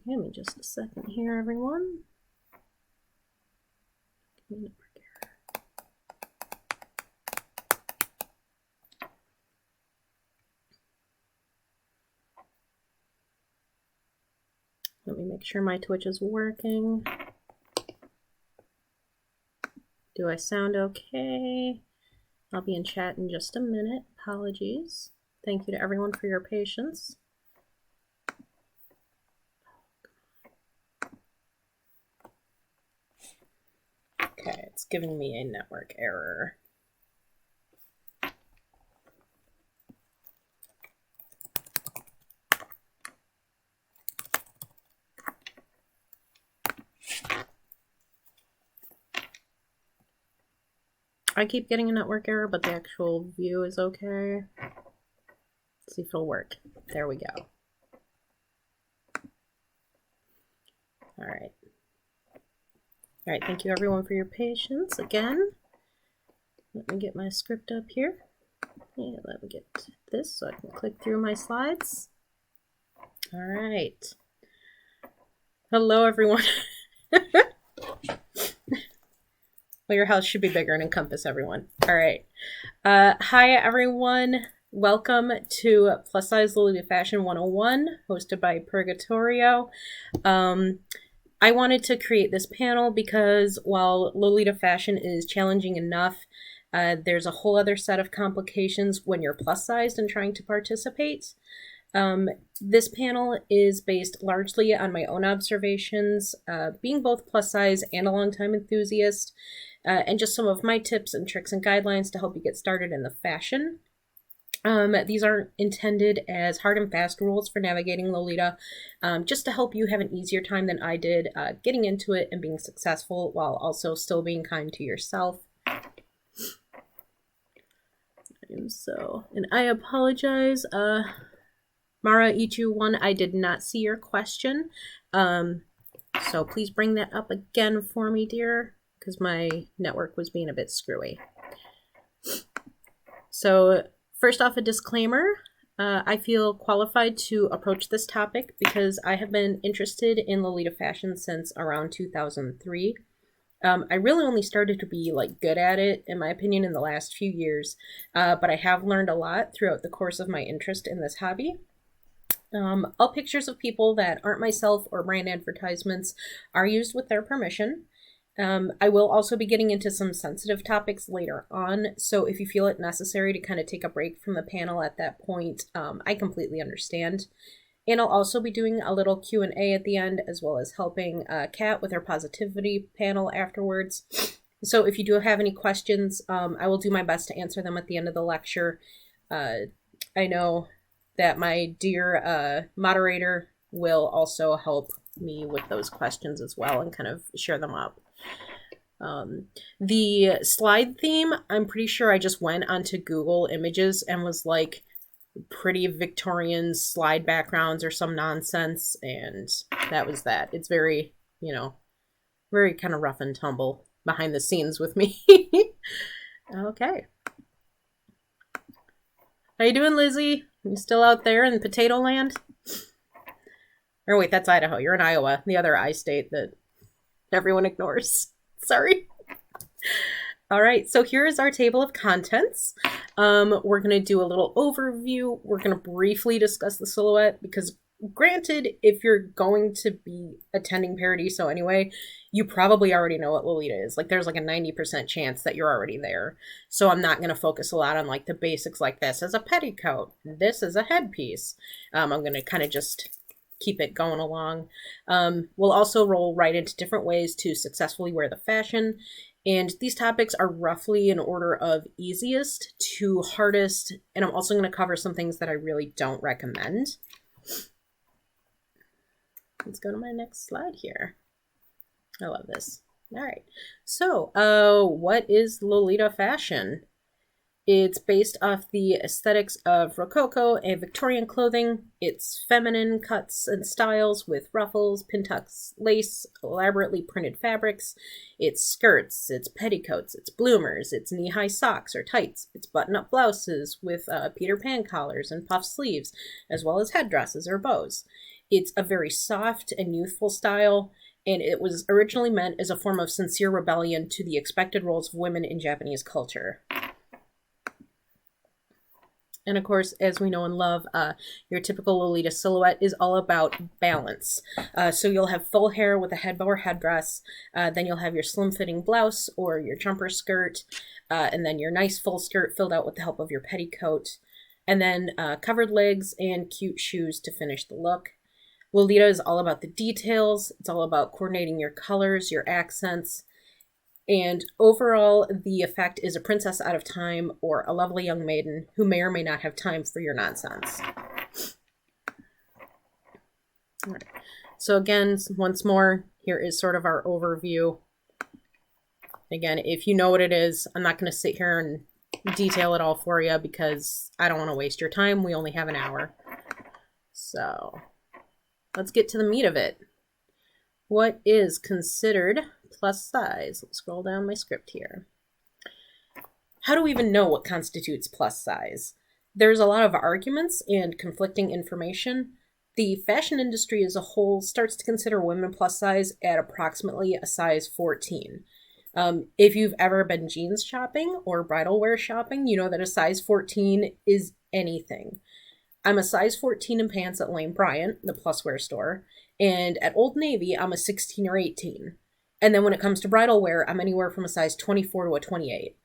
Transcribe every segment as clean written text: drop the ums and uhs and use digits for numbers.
Give me just a second here, everyone. Let me make sure my Twitch is working. Do I sound okay? I'll be in chat in just a minute. Apologies. Thank you to everyone for your patience. Okay, it's giving me a network error. I keep getting a network error, but the actual view is okay. Let's see if it'll work. There we go. All right. All right, thank you everyone for your patience again. Let me get my script up here. Yeah, let me get this so I can click through my slides. All right. Hello, everyone. Well, your house should be bigger and encompass everyone. All right. Hi, everyone. Welcome to Plus Size Lolita Fashion 101, hosted by Purgatorio. I wanted to create this panel because while Lolita Fashion is challenging enough, there's a whole other set of complications when you're plus sized and trying to participate. This panel is based largely on my own observations, being both plus size and a longtime enthusiast, and just some of my tips and tricks and guidelines to help you get started in the fashion. These aren't intended as hard and fast rules for navigating Lolita, just to help you have an easier time than I did getting into it and being successful while also still being kind to yourself. And I apologize, Mara Ichu1, I did not see your question, so please bring that up again for me, dear, because my network was being a bit screwy. So first off, a disclaimer. I feel qualified to approach this topic because I have been interested in Lolita fashion since around 2003. I really only started to be good at it, in my opinion, in the last few years, but I have learned a lot throughout the course of my interest in this hobby. All pictures of people that aren't myself or brand advertisements are used with their permission. I will also be getting into some sensitive topics later on, so if you feel it necessary to kind of take a break from the panel at that point, I completely understand. And I'll also be doing a little Q&A at the end, as well as helping Kat with her positivity panel afterwards. So if you do have any questions, I will do my best to answer them at the end of the lecture. I know that my dear moderator will also help me with those questions as well and kind of share them up. The slide theme, I'm pretty sure I just went onto Google Images and was like, pretty Victorian slide backgrounds or some nonsense, and that was that. It's very, very kind of rough and tumble behind the scenes with me. Okay. How you doing, Lizzie? You still out there in Potato Land? Or wait, that's Idaho. You're in Iowa, the other I state that everyone ignores. Sorry. All right, so here is our table of contents. We're going to do a little overview. We're going to briefly discuss the silhouette because, granted, if you're going to be attending Paradiso anyway, you probably already know what Lolita is. There's a 90% chance that you're already there. So I'm not going to focus a lot on the basics like this as a petticoat. This is a headpiece. I'm going to kind of just keep it going along. We'll also roll right into different ways to successfully wear the fashion. And these topics are roughly in order of easiest to hardest. And I'm also going to cover some things that I really don't recommend. Let's go to my next slide here. I love this. All right. So, what is Lolita fashion? It's based off the aesthetics of Rococo and Victorian clothing. It's feminine cuts and styles with ruffles, pintucks, lace, elaborately printed fabrics. It's skirts, it's petticoats, it's bloomers, it's knee-high socks or tights. It's button-up blouses with Peter Pan collars and puff sleeves, as well as headdresses or bows. It's a very soft and youthful style, and it was originally meant as a form of sincere rebellion to the expected roles of women in Japanese culture. And of course, as we know and love, your typical Lolita silhouette is all about balance. So you'll have full hair with a headbow or headdress, then you'll have your slim-fitting blouse or your jumper skirt, and then your nice full skirt filled out with the help of your petticoat, and then covered legs and cute shoes to finish the look. Lolita is all about the details. It's all about coordinating your colors, your accents, and overall, the effect is a princess out of time or a lovely young maiden who may or may not have time for your nonsense. All right. So again, once more, here is sort of our overview. Again, if you know what it is, I'm not going to sit here and detail it all for you because I don't want to waste your time. We only have an hour. So let's get to the meat of it. What is considered plus size? Let's scroll down my script here. How do we even know what constitutes plus size? There's a lot of arguments and conflicting information. The fashion industry as a whole starts to consider women plus size at approximately a size 14. If you've ever been jeans shopping or bridal wear shopping, you know that a size 14 is anything. I'm a size 14 in pants at Lane Bryant, the plus wear store, and at Old Navy, I'm a 16 or 18. And then when it comes to bridal wear, I'm anywhere from a size 24 to a 28.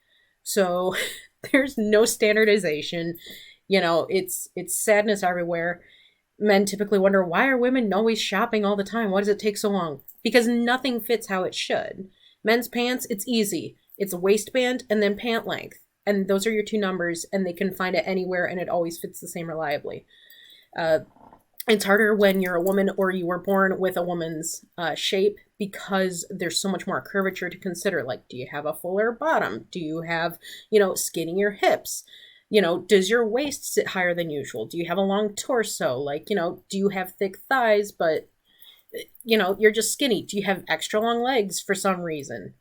So there's no standardization. You know, it's sadness everywhere. Men typically wonder, why are women always shopping all the time? Why does it take so long? Because nothing fits how it should. Men's pants, it's easy. It's a waistband and then pant length. And those are your two numbers, and they can find it anywhere, and it always fits the same reliably. It's harder when you're a woman or you were born with a woman's shape because there's so much more curvature to consider. Like, do you have a fuller bottom? Do you have, skinnier hips? Does your waist sit higher than usual? Do you have a long torso? Like, do you have thick thighs, but, you're just skinny? Do you have extra long legs for some reason?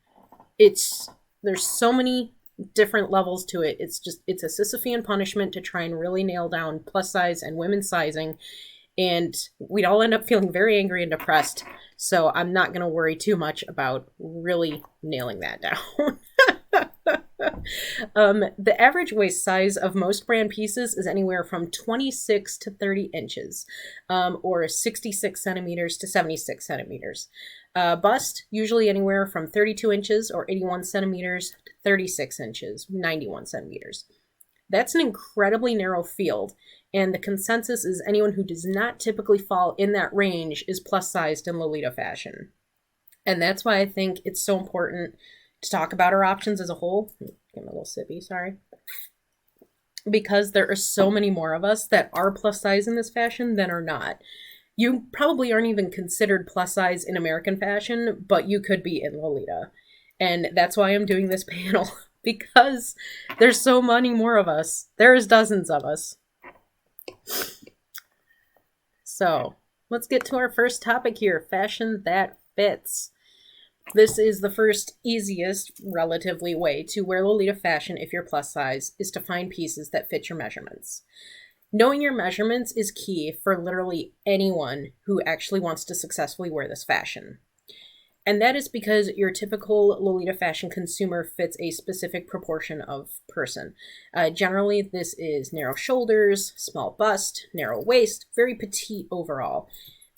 There's so many different levels to it. It's a Sisyphean punishment to try and really nail down plus size and women's sizing. And we'd all end up feeling very angry and depressed. So I'm not going to worry too much about really nailing that down. The average waist size of most brand pieces is anywhere from 26 to 30 inches, or 66 centimeters to 76 centimeters. Bust, usually anywhere from 32 inches or 81 centimeters to 36 inches, 91 centimeters. That's an incredibly narrow field, and the consensus is anyone who does not typically fall in that range is plus-sized in Lolita fashion. And that's why I think it's so important to talk about our options as a whole. Give me a little sippy, sorry. Because there are so many more of us that are plus size in this fashion than are not. You probably aren't even considered plus size in American fashion, but you could be in Lolita. And that's why I'm doing this panel, because there's so many more of us. There's dozens of us. So, let's get to our first topic here, fashion that fits. This is the first easiest, relatively, way to wear Lolita fashion if you're plus size, is to find pieces that fit your measurements. Knowing your measurements is key for literally anyone who actually wants to successfully wear this fashion. And that is because your typical Lolita fashion consumer fits a specific proportion of person. Generally, this is narrow shoulders, small bust, narrow waist, very petite overall.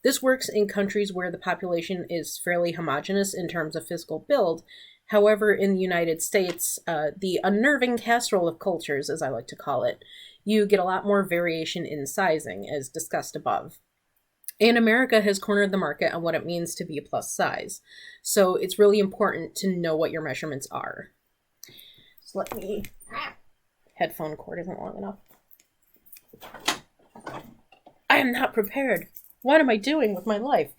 This works in countries where the population is fairly homogeneous in terms of physical build. However, in the United States, the unnerving casserole of cultures, as I like to call it, you get a lot more variation in sizing, as discussed above. And America has cornered the market on what it means to be a plus size. So it's really important to know what your measurements are. So headphone cord isn't long enough. I am not prepared. What am I doing with my life?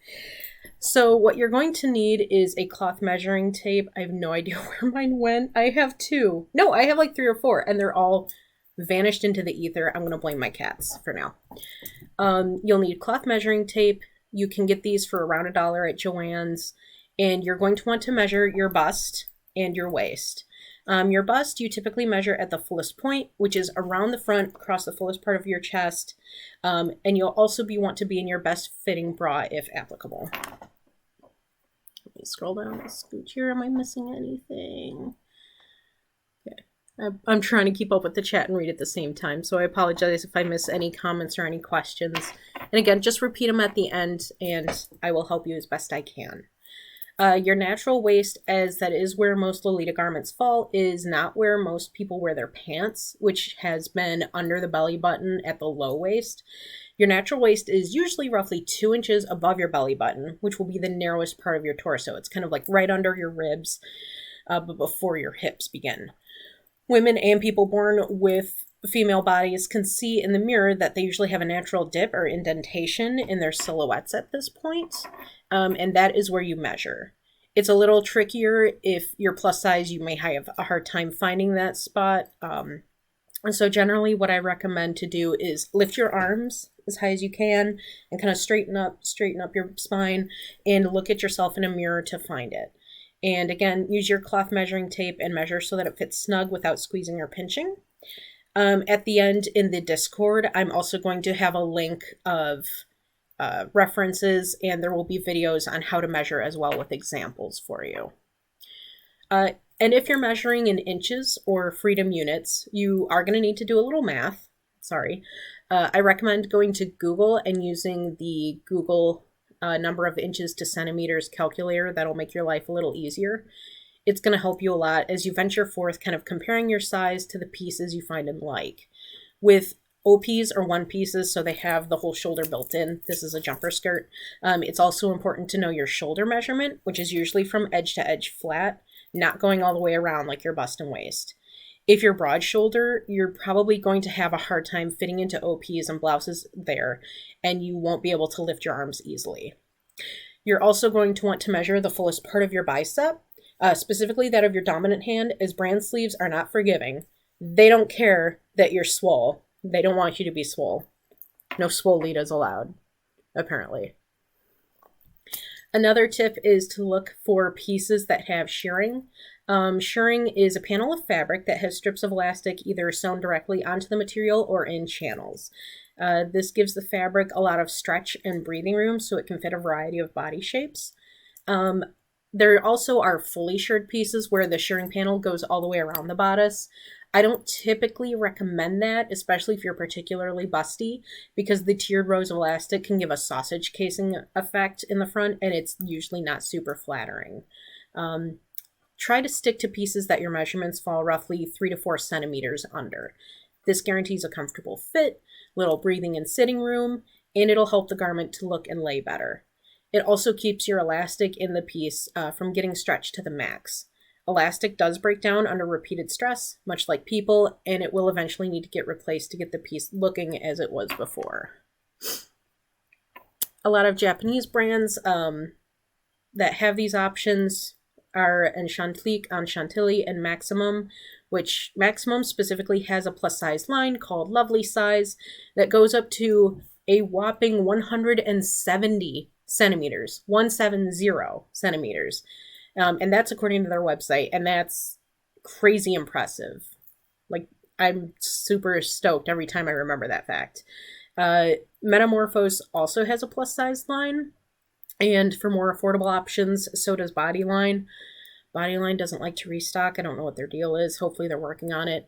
So what you're going to need is a cloth measuring tape. I have no idea where mine went. I have two. No, I have like 3 or 4, and they're all vanished into the ether. I'm going to blame my cats for now. You'll need cloth measuring tape. You can get these for around $1 at Joann's, and you're going to want to measure your bust and your waist. Your bust, you typically measure at the fullest point, which is around the front, across the fullest part of your chest. And you'll also want to be in your best fitting bra if applicable. Let me scroll down and scooch here. Am I missing anything? Okay. I'm trying to keep up with the chat and read at the same time, so I apologize if I miss any comments or any questions. And again, just repeat them at the end, and I will help you as best I can. Your natural waist, as that is where most Lolita garments fall, is not where most people wear their pants, which has been under the belly button at the low waist. Your natural waist is usually roughly 2 inches above your belly button, which will be the narrowest part of your torso. It's kind of like right under your ribs, but before your hips begin. Women and people born with female bodies can see in the mirror that they usually have a natural dip or indentation in their silhouettes at this point, and that is where you measure. It's a little trickier if you're plus size. You may have a hard time finding that spot. And so generally what I recommend to do is lift your arms as high as you can and kind of straighten up your spine and look at yourself in a mirror to find it. And again, use your cloth measuring tape and measure so that it fits snug without squeezing or pinching. At the end in the Discord, I'm also going to have a link of references, and there will be videos on how to measure as well with examples for you. And if you're measuring in inches or freedom units, you are going to need to do a little math. Sorry. I recommend going to Google and using the Google number of inches to centimeters calculator. That'll make your life a little easier. It's going to help you a lot as you venture forth kind of comparing your size to the pieces you find and like. With OPs or one pieces, so they have the whole shoulder built in. This is a jumper skirt. It's also important to know your shoulder measurement, which is usually from edge to edge flat, not going all the way around like your bust and waist. If you're broad shoulder, you're probably going to have a hard time fitting into OPs and blouses there, and you won't be able to lift your arms easily. You're also going to want to measure the fullest part of your bicep, specifically that of your dominant hand, as brand sleeves are not forgiving. They don't care that you're swole. They don't want you to be swole. No swole-litas allowed, apparently. Another tip is to look for pieces that have shirring. Shirring is a panel of fabric that has strips of elastic either sewn directly onto the material or in channels. This gives the fabric a lot of stretch and breathing room so it can fit a variety of body shapes. There also are fully shirred pieces where the shirring panel goes all the way around the bodice. I don't typically recommend that, especially if you're particularly busty, because the tiered rows of elastic can give a sausage casing effect in the front, and it's usually not super flattering. Try to stick to pieces that your measurements fall roughly 3 to 4 centimeters under. This guarantees a comfortable fit, little breathing and sitting room, and it'll help the garment to look and lay better. It also keeps your elastic in the piece from getting stretched to the max. Elastic does break down under repeated stress, much like people, and it will eventually need to get replaced to get the piece looking as it was before. A lot of Japanese brands that have these options are Enchantilly, and Maximum, which Maximum specifically has a plus size line called Lovely Size that goes up to a whopping 170 centimeters, 170 centimeters. And that's according to their website, and that's crazy impressive. Like, I'm super stoked every time I remember that fact. Metamorphose also has a plus size line, and for more affordable options, so does Bodyline. Bodyline doesn't like to restock. I don't know what their deal is. Hopefully they're working on it.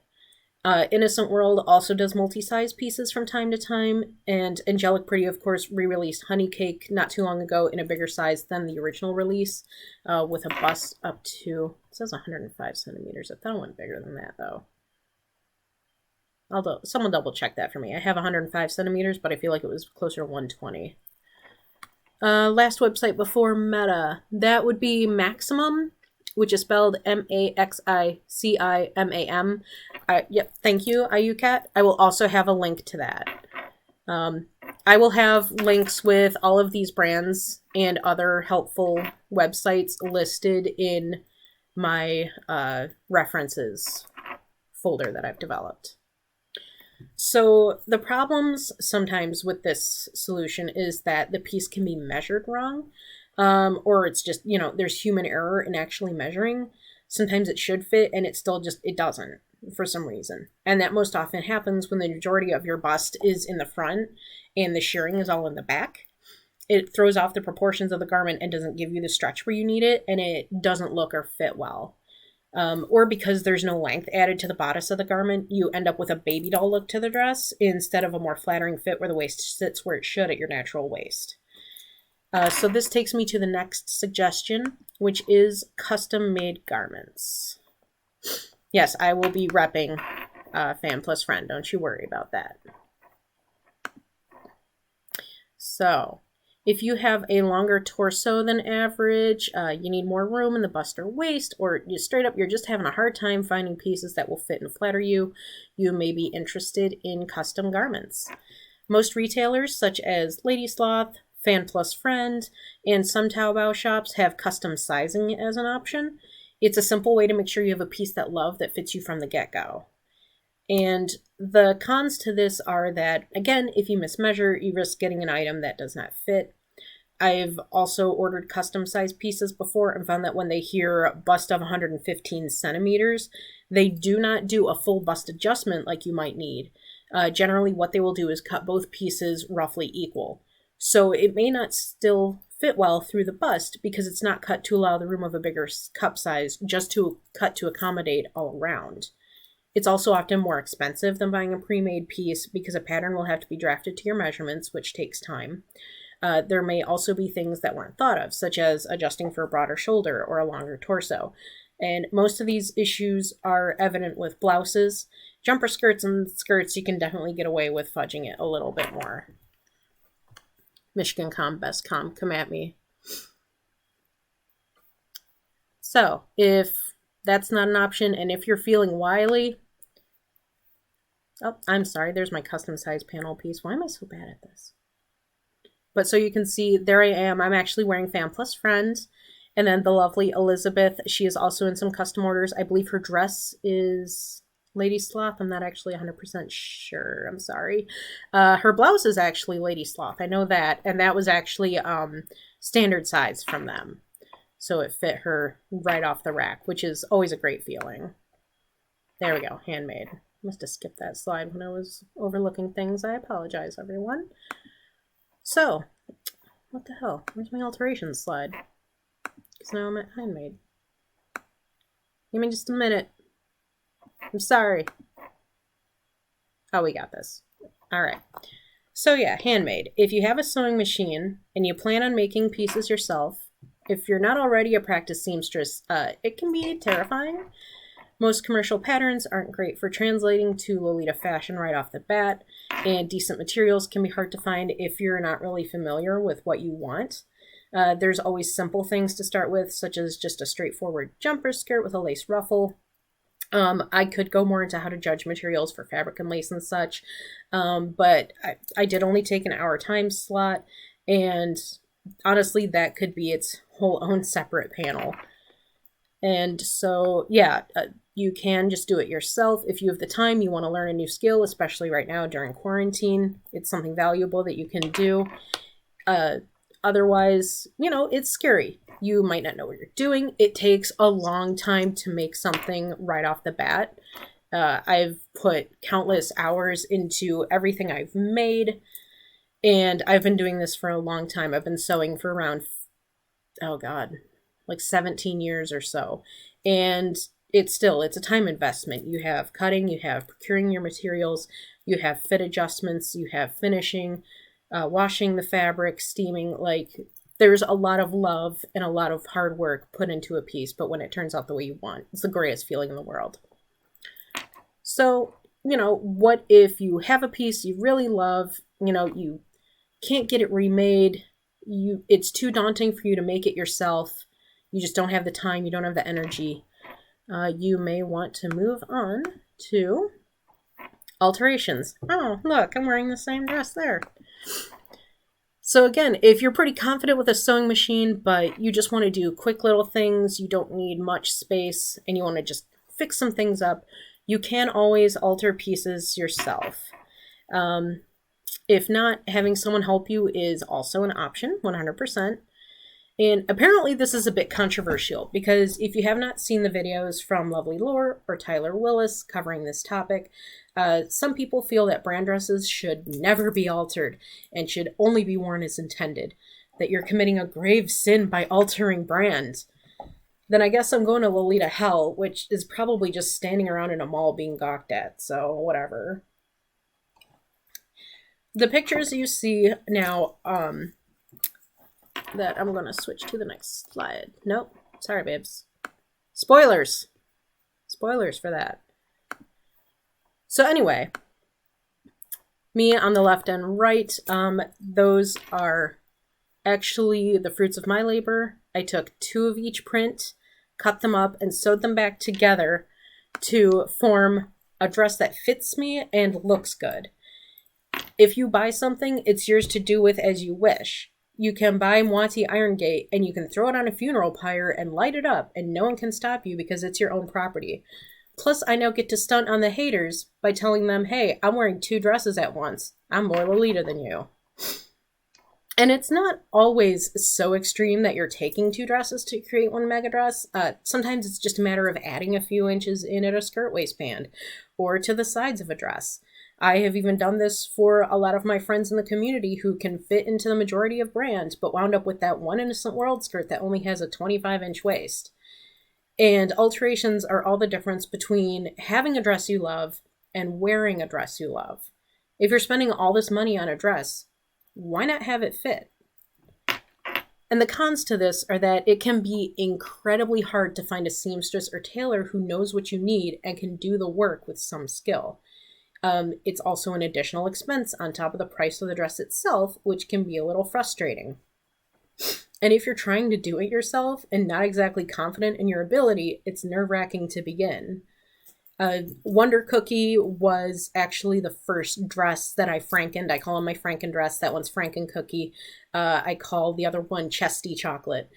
Innocent World also does multi-size pieces from time to time, and Angelic Pretty, of course, re-released Honey Cake not too long ago in a bigger size than the original release, with a bust up to, it says 105 centimeters. I thought it went bigger than that, though. Although, someone double check that for me. I have 105 centimeters, but I feel like it was closer to 120. Last website before Meta, that would be Maximum, which is spelled Maxicimam. Yep, thank you, IUCAT. I will also have a link to that. I will have links with all of these brands and other helpful websites listed in my references folder that I've developed. So the problems sometimes with this solution is that the piece can be measured wrong. Or it's just, there's human error in actually measuring. Sometimes it should fit and it still just, it doesn't for some reason. And that most often happens when the majority of your bust is in the front and the shirring is all in the back. It throws off the proportions of the garment and doesn't give you the stretch where you need it, and it doesn't look or fit well. Or because there's no length added to the bodice of the garment, you end up with a baby doll look to the dress instead of a more flattering fit where the waist sits where it should at your natural waist. So this takes me to the next suggestion, which is custom-made garments. Yes, I will be repping Fan Plus Friend. Don't you worry about that. So, if you have a longer torso than average, you need more room in the bust or waist, or you straight up, you're just having a hard time finding pieces that will fit and flatter you, you may be interested in custom garments. Most retailers, such as Lady Sloth, Fan Plus Friend, and some Taobao shops have custom sizing as an option. It's a simple way to make sure you have a piece that fits you from the get-go. And the cons to this are that, again, if you mismeasure, you risk getting an item that does not fit. I've also ordered custom sized pieces before and found that when they hear bust of 115 centimeters, they do not do a full bust adjustment like you might need. Generally, what they will do is cut both pieces roughly equal. So it may not still fit well through the bust because it's not cut to allow the room of a bigger cup size, just to cut to accommodate all around. It's also often more expensive than buying a pre-made piece because a pattern will have to be drafted to your measurements, which takes time. There may also be things that weren't thought of, such as adjusting for a broader shoulder or a longer torso. And most of these issues are evident with blouses. Jumper skirts and skirts, you can definitely get away with fudging it a little bit more. Michigan Com, Best Com, come at me. So, if that's not an option, and if you're feeling wily... Oh, I'm sorry, there's my custom size panel piece. Why am I so bad at this? But so you can see, there I am. I'm actually wearing Fan Plus Friend. And then the lovely Elizabeth, she is also in some custom orders. I believe her dress is Lady Sloth. I'm not actually 100% sure. I'm sorry. Her blouse is actually Lady Sloth. I know that. And that was actually standard size from them. So it fit her right off the rack, which is always a great feeling. There we go, Handmade. Must have skipped that slide when I was overlooking things. I apologize, everyone. So, what the hell? Where's my alterations slide? Because now I'm at Handmade. Give me just a minute. I'm sorry. Oh, we got this. Alright. So yeah, Handmade. If you have a sewing machine and you plan on making pieces yourself, if you're not already a practiced seamstress, it can be terrifying. Most commercial patterns aren't great for translating to Lolita fashion right off the bat, and decent materials can be hard to find if you're not really familiar with what you want. There's always simple things to start with, such as just a straightforward jumper skirt with a lace ruffle. I could go more into how to judge materials for fabric and lace and such, but I did only take an hour time slot, and honestly, that could be its whole own separate panel. And so, yeah, you can just do it yourself. If you have the time, you want to learn a new skill, especially right now during quarantine. It's something valuable that you can do. Otherwise, you know, it's scary. You might not know what you're doing. It takes a long time to make something right off the bat. I've put countless hours into everything I've made, and I've been doing this for a long time. I've been sewing for around, oh God, like 17 years or so. And it's a time investment. You have cutting, you have procuring your materials, you have fit adjustments, you have finishing, washing the fabric, steaming. Like, there's a lot of love and a lot of hard work put into a piece, but when it turns out the way you want, it's the greatest feeling in the world. So, you know, what if you have a piece you really love, you know, you can't get it remade, it's too daunting for you to make it yourself, you just don't have the time, you don't have the energy, you may want to move on to Alterations. Oh, look, I'm wearing the same dress there. So again, if you're pretty confident with a sewing machine, but you just want to do quick little things, you don't need much space, and you want to just fix some things up, you can always alter pieces yourself. If not, having someone help you is also an option, 100%. And apparently this is a bit controversial because if you have not seen the videos from Lovely Lore or Tyler Willis covering this topic, some people feel that brand dresses should never be altered and should only be worn as intended, that you're committing a grave sin by altering brands. Then I guess I'm going to Lolita hell, which is probably just standing around in a mall being gawked at, so whatever. The pictures you see now, that I'm going to switch to the next slide. Nope. Sorry, babes. Spoilers. Spoilers for that. So anyway, me on the left and right, those are actually the fruits of my labor. I took 2 of each print, cut them up, and sewed them back together to form a dress that fits me and looks good. If you buy something, it's yours to do with as you wish. You can buy Moiti Iron Gate and you can throw it on a funeral pyre and light it up and no one can stop you because it's your own property. Plus, I now get to stunt on the haters by telling them, hey, I'm wearing 2 dresses at once. I'm more Lolita than you. And it's not always so extreme that you're taking 2 dresses to create one mega dress. Sometimes it's just a matter of adding a few inches in at a skirt waistband or to the sides of a dress. I have even done this for a lot of my friends in the community who can fit into the majority of brands, but wound up with that one Innocent World skirt that only has a 25-inch waist. And alterations are all the difference between having a dress you love and wearing a dress you love. If you're spending all this money on a dress, why not have it fit? And the cons to this are that it can be incredibly hard to find a seamstress or tailor who knows what you need and can do the work with some skill. It's also an additional expense on top of the price of the dress itself, which can be a little frustrating. And if you're trying to do it yourself and not exactly confident in your ability, it's nerve-wracking to begin. Wonder Cookie was actually the first dress that I frankened. I call him my Franken dress. That one's Franken Cookie. I call the other one Chesty Chocolate.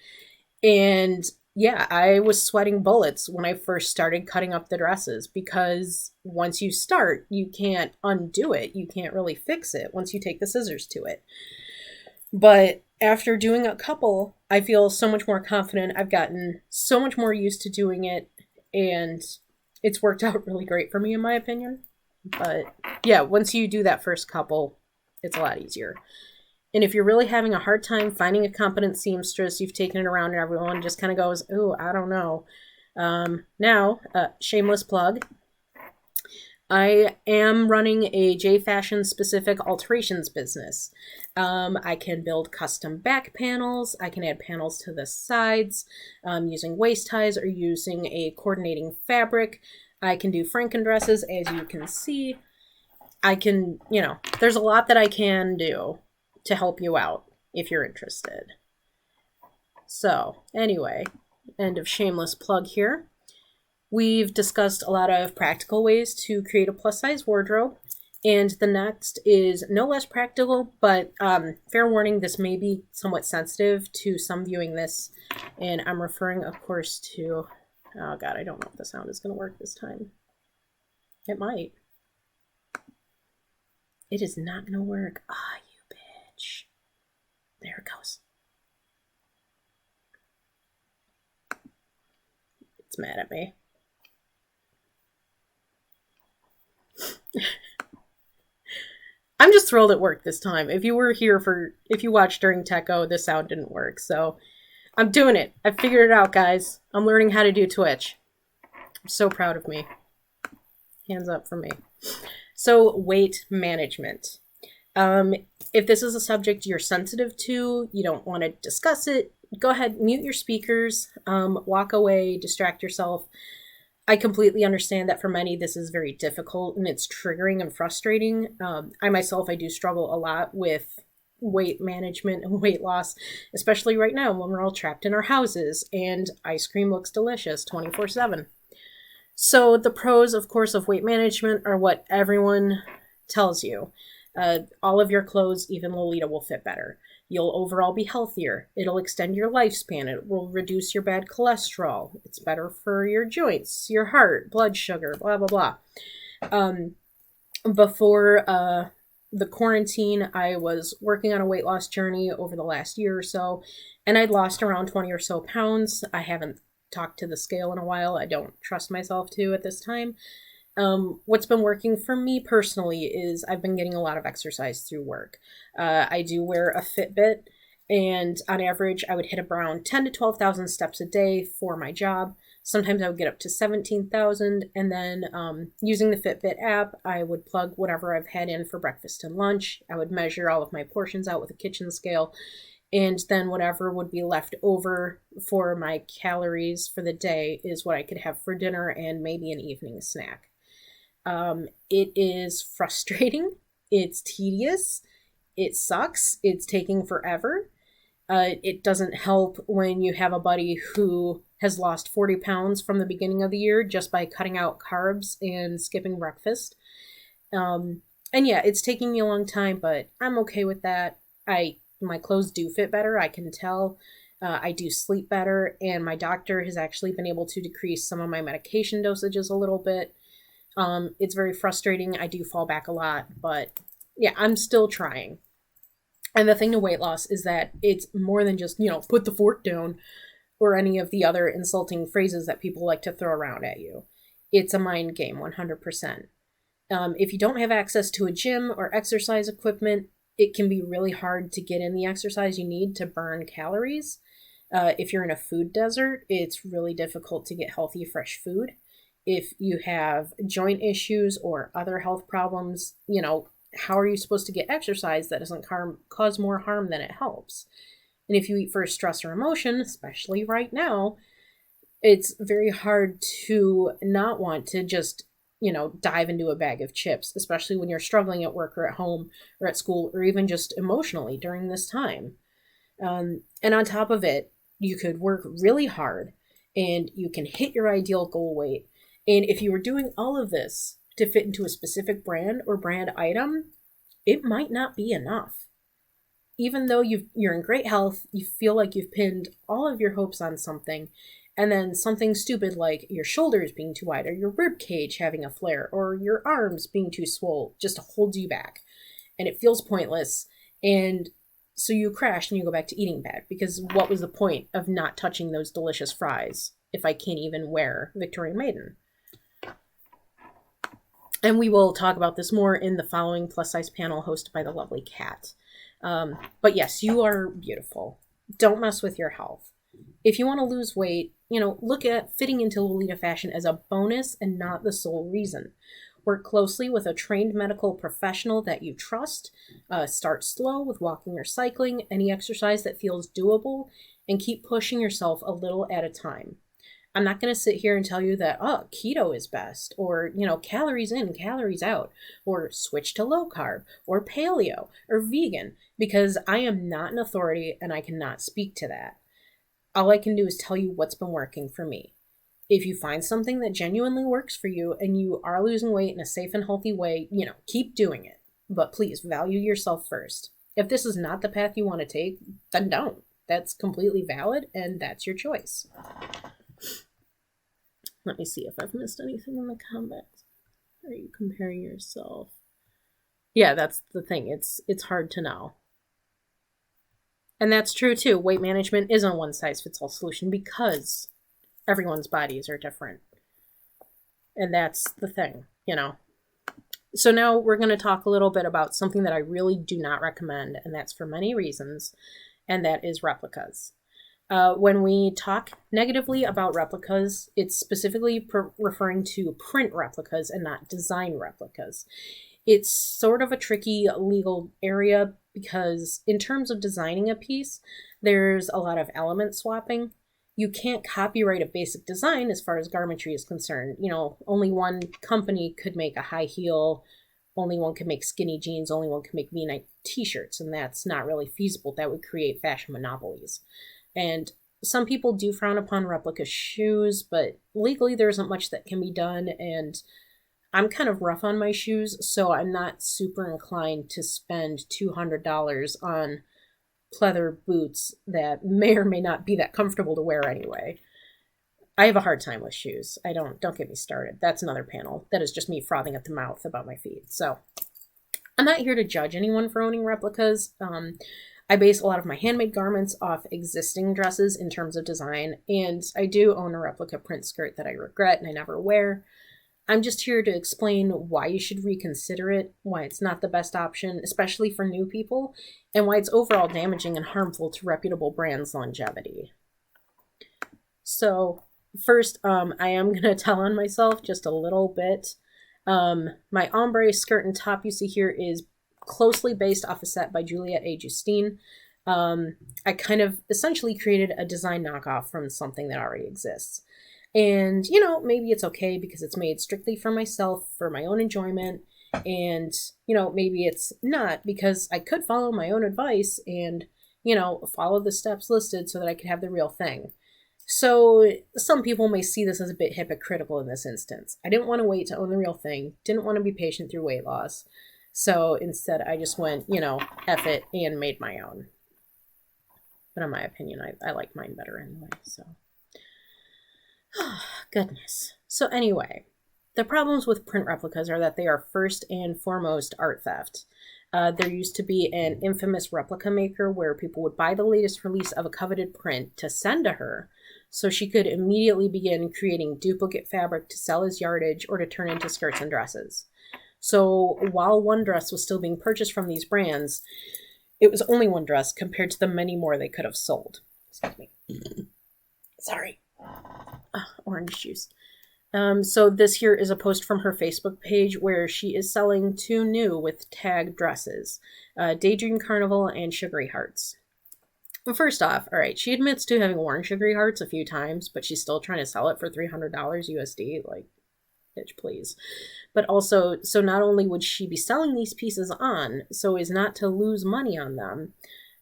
And yeah, I was sweating bullets when I first started cutting up the dresses because once you start, you can't undo it. You can't really fix it once you take the scissors to it. But after doing a couple, I feel so much more confident. I've gotten so much more used to doing it, and it's worked out really great for me, in my opinion. But yeah, once you do that first couple, it's a lot easier. And if you're really having a hard time finding a competent seamstress, you've taken it around and everyone just kind of goes, ooh, I don't know. Now, shameless plug. I am running a J-Fashion specific alterations business. I can build custom back panels. I can add panels to the sides using waist ties or using a coordinating fabric. I can do Franken dresses, as you can see. I can, there's a lot that I can do to help you out if you're interested. So anyway, end of shameless plug here. We've discussed a lot of practical ways to create a plus size wardrobe, and the next is no less practical, but fair warning, this may be somewhat sensitive to some viewing this, and I'm referring, of course, to, oh god, I don't know if the sound is going to work this time. It might. It is not going to work. Ah, you bitch. There it goes. It's mad at me. I'm just thrilled it worked this time. If you watched during Techo, the sound didn't work. So I'm doing it. I figured it out, guys. I'm learning how to do Twitch. I'm so proud of me. Hands up for me. So weight management. If this is a subject you're sensitive to, you don't want to discuss it, go ahead, mute your speakers, walk away, distract yourself. I completely understand that for many this is very difficult and it's triggering and frustrating. I do struggle a lot with weight management and weight loss, especially right now when we're all trapped in our houses and ice cream looks delicious 24/7. So the pros, of course, of weight management are what everyone tells you. All of your clothes, even Lolita, will fit better. You'll overall be healthier. It'll extend your lifespan. It will reduce your bad cholesterol. It's better for your joints, your heart, blood sugar, blah, blah, blah. Before the quarantine, I was working on a weight loss journey over the last year or so, and I'd lost around 20 or so pounds. I haven't talked to the scale in a while. I don't trust myself to at this time. What's been working for me personally is I've been getting a lot of exercise through work. I do wear a Fitbit, and on average, I would hit around 10 to 12,000 steps a day for my job. Sometimes I would get up to 17,000, and then using the Fitbit app, I would plug whatever I've had in for breakfast and lunch. I would measure all of my portions out with a kitchen scale, and then whatever would be left over for my calories for the day is what I could have for dinner and maybe an evening snack. It is frustrating. It's tedious. It sucks. It's taking forever. It doesn't help when you have a buddy who has lost 40 pounds from the beginning of the year just by cutting out carbs and skipping breakfast. And yeah, it's taking me a long time, but I'm okay with that. My clothes do fit better. I can tell. I do sleep better, and my doctor has actually been able to decrease some of my medication dosages a little bit. It's very frustrating. I do fall back a lot, but yeah, I'm still trying. And the thing to weight loss is that it's more than just, put the fork down or any of the other insulting phrases that people like to throw around at you. It's a mind game, 100%. If you don't have access to a gym or exercise equipment, it can be really hard to get in the exercise you need to burn calories. If you're in a food desert, it's really difficult to get healthy, fresh food. If you have joint issues or other health problems, how are you supposed to get exercise that doesn't cause more harm than it helps? And if you eat for stress or emotion, especially right now, it's very hard to not want to just, dive into a bag of chips, especially when you're struggling at work or at home or at school or even just emotionally during this time. And on top of it, you could work really hard and you can hit your ideal goal weight. And if you were doing all of this to fit into a specific brand or brand item, it might not be enough. Even though you're in great health, you feel like you've pinned all of your hopes on something, and then something stupid like your shoulders being too wide, or your rib cage having a flare, or your arms being too swole just holds you back. And it feels pointless, and so you crash and you go back to eating bad, because what was the point of not touching those delicious fries if I can't even wear Victoria Maiden? And we will talk about this more in the following plus-size panel hosted by the lovely Kat. But yes, you are beautiful. Don't mess with your health. If you want to lose weight, look at fitting into Lolita fashion as a bonus and not the sole reason. Work closely with a trained medical professional that you trust. Start slow with walking or cycling, any exercise that feels doable, and keep pushing yourself a little at a time. I'm not going to sit here and tell you that, keto is best, or, calories in, calories out, or switch to low carb, or paleo, or vegan, because I am not an authority and I cannot speak to that. All I can do is tell you what's been working for me. If you find something that genuinely works for you and you are losing weight in a safe and healthy way, keep doing it. But please value yourself first. If this is not the path you want to take, then don't. That's completely valid and that's your choice. Let me see if I've missed anything in the comments. Are you comparing yourself? Yeah, that's the thing. It's hard to know. And that's true too. Weight management isn't a one-size-fits-all solution because everyone's bodies are different. And that's the thing, So now we're going to talk a little bit about something that I really do not recommend, and that's for many reasons, and that is replicas. When we talk negatively about replicas, it's specifically referring to print replicas and not design replicas. It's sort of a tricky legal area because in terms of designing a piece, there's a lot of element swapping. You can't copyright a basic design as far as garmentry is concerned. Only one company could make a high heel, only one could make skinny jeans, only one could make V-neck t-shirts, and that's not really feasible. That would create fashion monopolies. And some people do frown upon replica shoes, but legally there isn't much that can be done, and I'm kind of rough on my shoes, so I'm not super inclined to spend $200 on pleather boots that may or may not be that comfortable to wear anyway. I have a hard time with shoes. Don't get me started. That's another panel. That is just me frothing at the mouth about my feet. So I'm not here to judge anyone for owning replicas. I base a lot of my handmade garments off existing dresses in terms of design, and I do own a replica print skirt that I regret and I never wear. I'm just here to explain why you should reconsider it, why it's not the best option, especially for new people, and why it's overall damaging and harmful to reputable brands' longevity. So, first, I am going to tell on myself just a little bit. My ombre skirt and top you see here is closely based off a set by Juliette A. Justine. I kind of essentially created a design knockoff from something that already exists. And, you know, maybe it's okay because it's made strictly for myself, for my own enjoyment. And, you know, maybe it's not because I could follow my own advice and, you know, follow the steps listed so that I could have the real thing. So some people may see this as a bit hypocritical in this instance. I didn't want to wait to own the real thing, didn't want to be patient through weight loss. So instead I just went, you know, F it and made my own. But in my opinion, I like mine better anyway, so. Goodness. So anyway, the problems with print replicas are that they are first and foremost art theft. There used to be an infamous replica maker where people would buy the latest release of a coveted print to send to her so she could immediately begin creating duplicate fabric to sell as yardage or to turn into skirts and dresses. So while one dress was still being purchased from these brands, it was only one dress compared to the many more they could have sold. Excuse me. Sorry. Orange juice. So this here is a post from her Facebook page where she is selling two new with tag dresses, Daydream Carnival and Sugary Hearts. Well, first off, all right, she admits to having worn Sugary Hearts a few times, but she's still trying to sell it for $300 USD. Like, bitch, please. But also, so not only would she be selling these pieces on, so as not to lose money on them,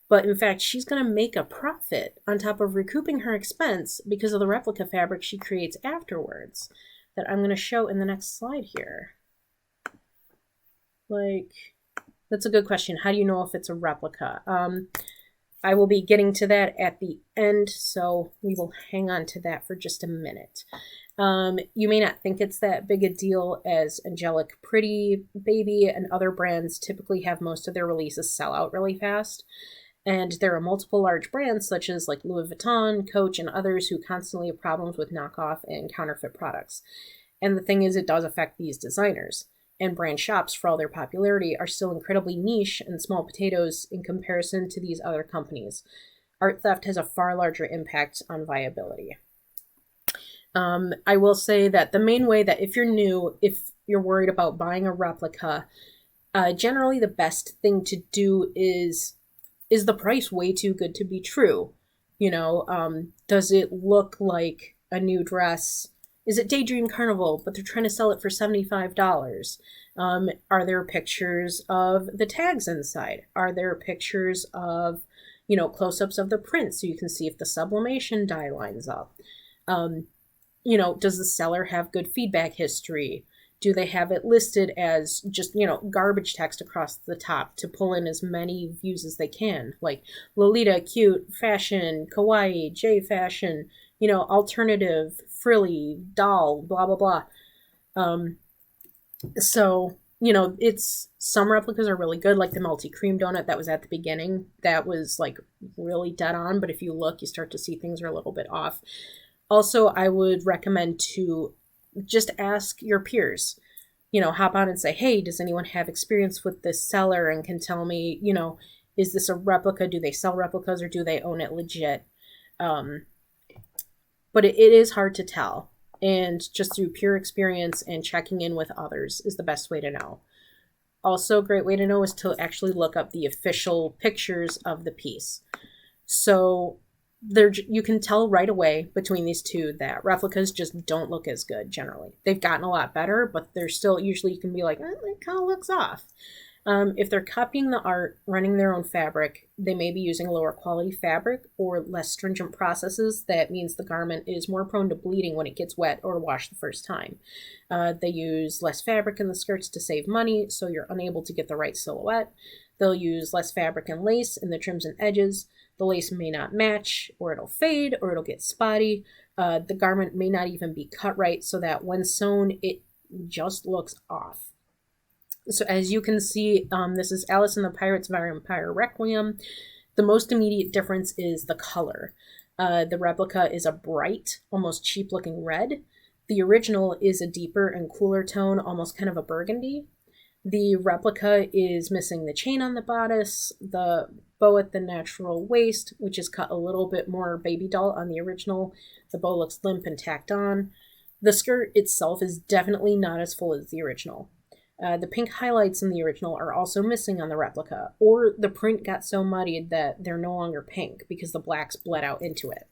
but in fact, she's going to make a profit on top of recouping her expense because of the replica fabric she creates afterwards that I'm going to show in the next slide here. Like, that's a good question. How do you know if it's a replica? I will be getting to that at the end, so we will hang on to that for just a minute. You may not think it's that big a deal as Angelic Pretty Baby and other brands typically have most of their releases sell out really fast. And there are multiple large brands such as like Louis Vuitton, Coach, and others who constantly have problems with knockoff and counterfeit products. And the thing is, it does affect these designers. And brand shops, for all their popularity, are still incredibly niche and small potatoes in comparison to these other companies. Art theft has a far larger impact on viability. I will say that the main way that if you're new, if you're worried about buying a replica, generally the best thing to do is the price way too good to be true? You know, does it look like a new dress? Is it Daydream Carnival, but they're trying to sell it for $75? Are there pictures of the tags inside? Are there pictures of, you know, close-ups of the print so you can see if the sublimation dye lines up? You know, does the seller have good feedback history? Do they have it listed as just, you know, garbage text across the top to pull in as many views as they can? Like Lolita, cute, fashion, kawaii, J-Fashion, you know, alternative, frilly, doll, blah, blah, blah. So, you know, some replicas are really good, like the Melty Cream Donut that was at the beginning. That was like really dead on, but if you look, you start to see things are a little bit off. Also, I would recommend to just ask your peers, you know, hop on and say, hey, does anyone have experience with this seller and can tell me, you know, is this a replica? Do they sell replicas or do they own it legit? But it is hard to tell. And just through pure experience and checking in with others is the best way to know. Also, a great way to know is to actually look up the official pictures of the piece. So you can tell right away between these two that replicas just don't look as good generally. They've gotten a lot better, but they're still, usually you can be like, it kind of looks off. If they're copying the art, running their own fabric, they may be using lower quality fabric or less stringent processes. That means the garment is more prone to bleeding when it gets wet or washed the first time. They use less fabric in the skirts to save money, so you're unable to get the right silhouette. They'll use less fabric and lace in the trims and edges. The lace may not match, or it'll fade, or it'll get spotty. The garment may not even be cut right, so that when sewn, it just looks off. So as you can see, this is Alice and the Pirates Vampire Requiem. The most immediate difference is the color. The replica is a bright, almost cheap-looking red. The original is a deeper and cooler tone, almost kind of a burgundy. The replica is missing the chain on the bodice, the bow at the natural waist, which is cut a little bit more baby doll on the original. The bow looks limp and tacked on. The skirt itself is definitely not as full as the original. The pink highlights in the original are also missing on the replica, or the print got so muddied that they're no longer pink because the blacks bled out into it.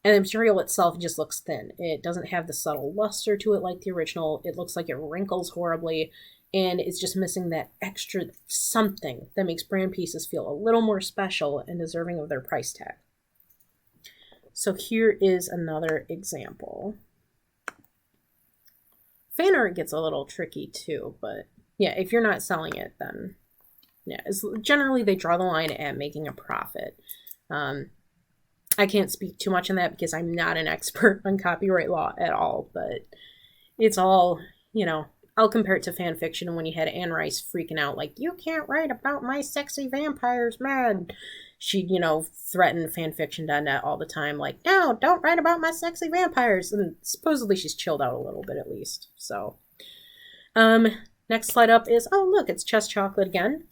And the material itself just looks thin. It doesn't have the subtle luster to it like the original. It looks like it wrinkles horribly, and it's just missing that extra something that makes brand pieces feel a little more special and deserving of their price tag. So here is another example. Fan art gets a little tricky too, but yeah, if you're not selling it, then yeah, generally they draw the line at making a profit. I can't speak too much on that because I'm not an expert on copyright law at all, but it's all, you know, I'll compare it to fan fiction when you had Anne Rice freaking out like, you can't write about my sexy vampires, man. She, you know, threatened fanfiction.net all the time, like, no, don't write about my sexy vampires. And supposedly she's chilled out a little bit at least. So, next slide up is, oh, look, it's Chest Chocolate again.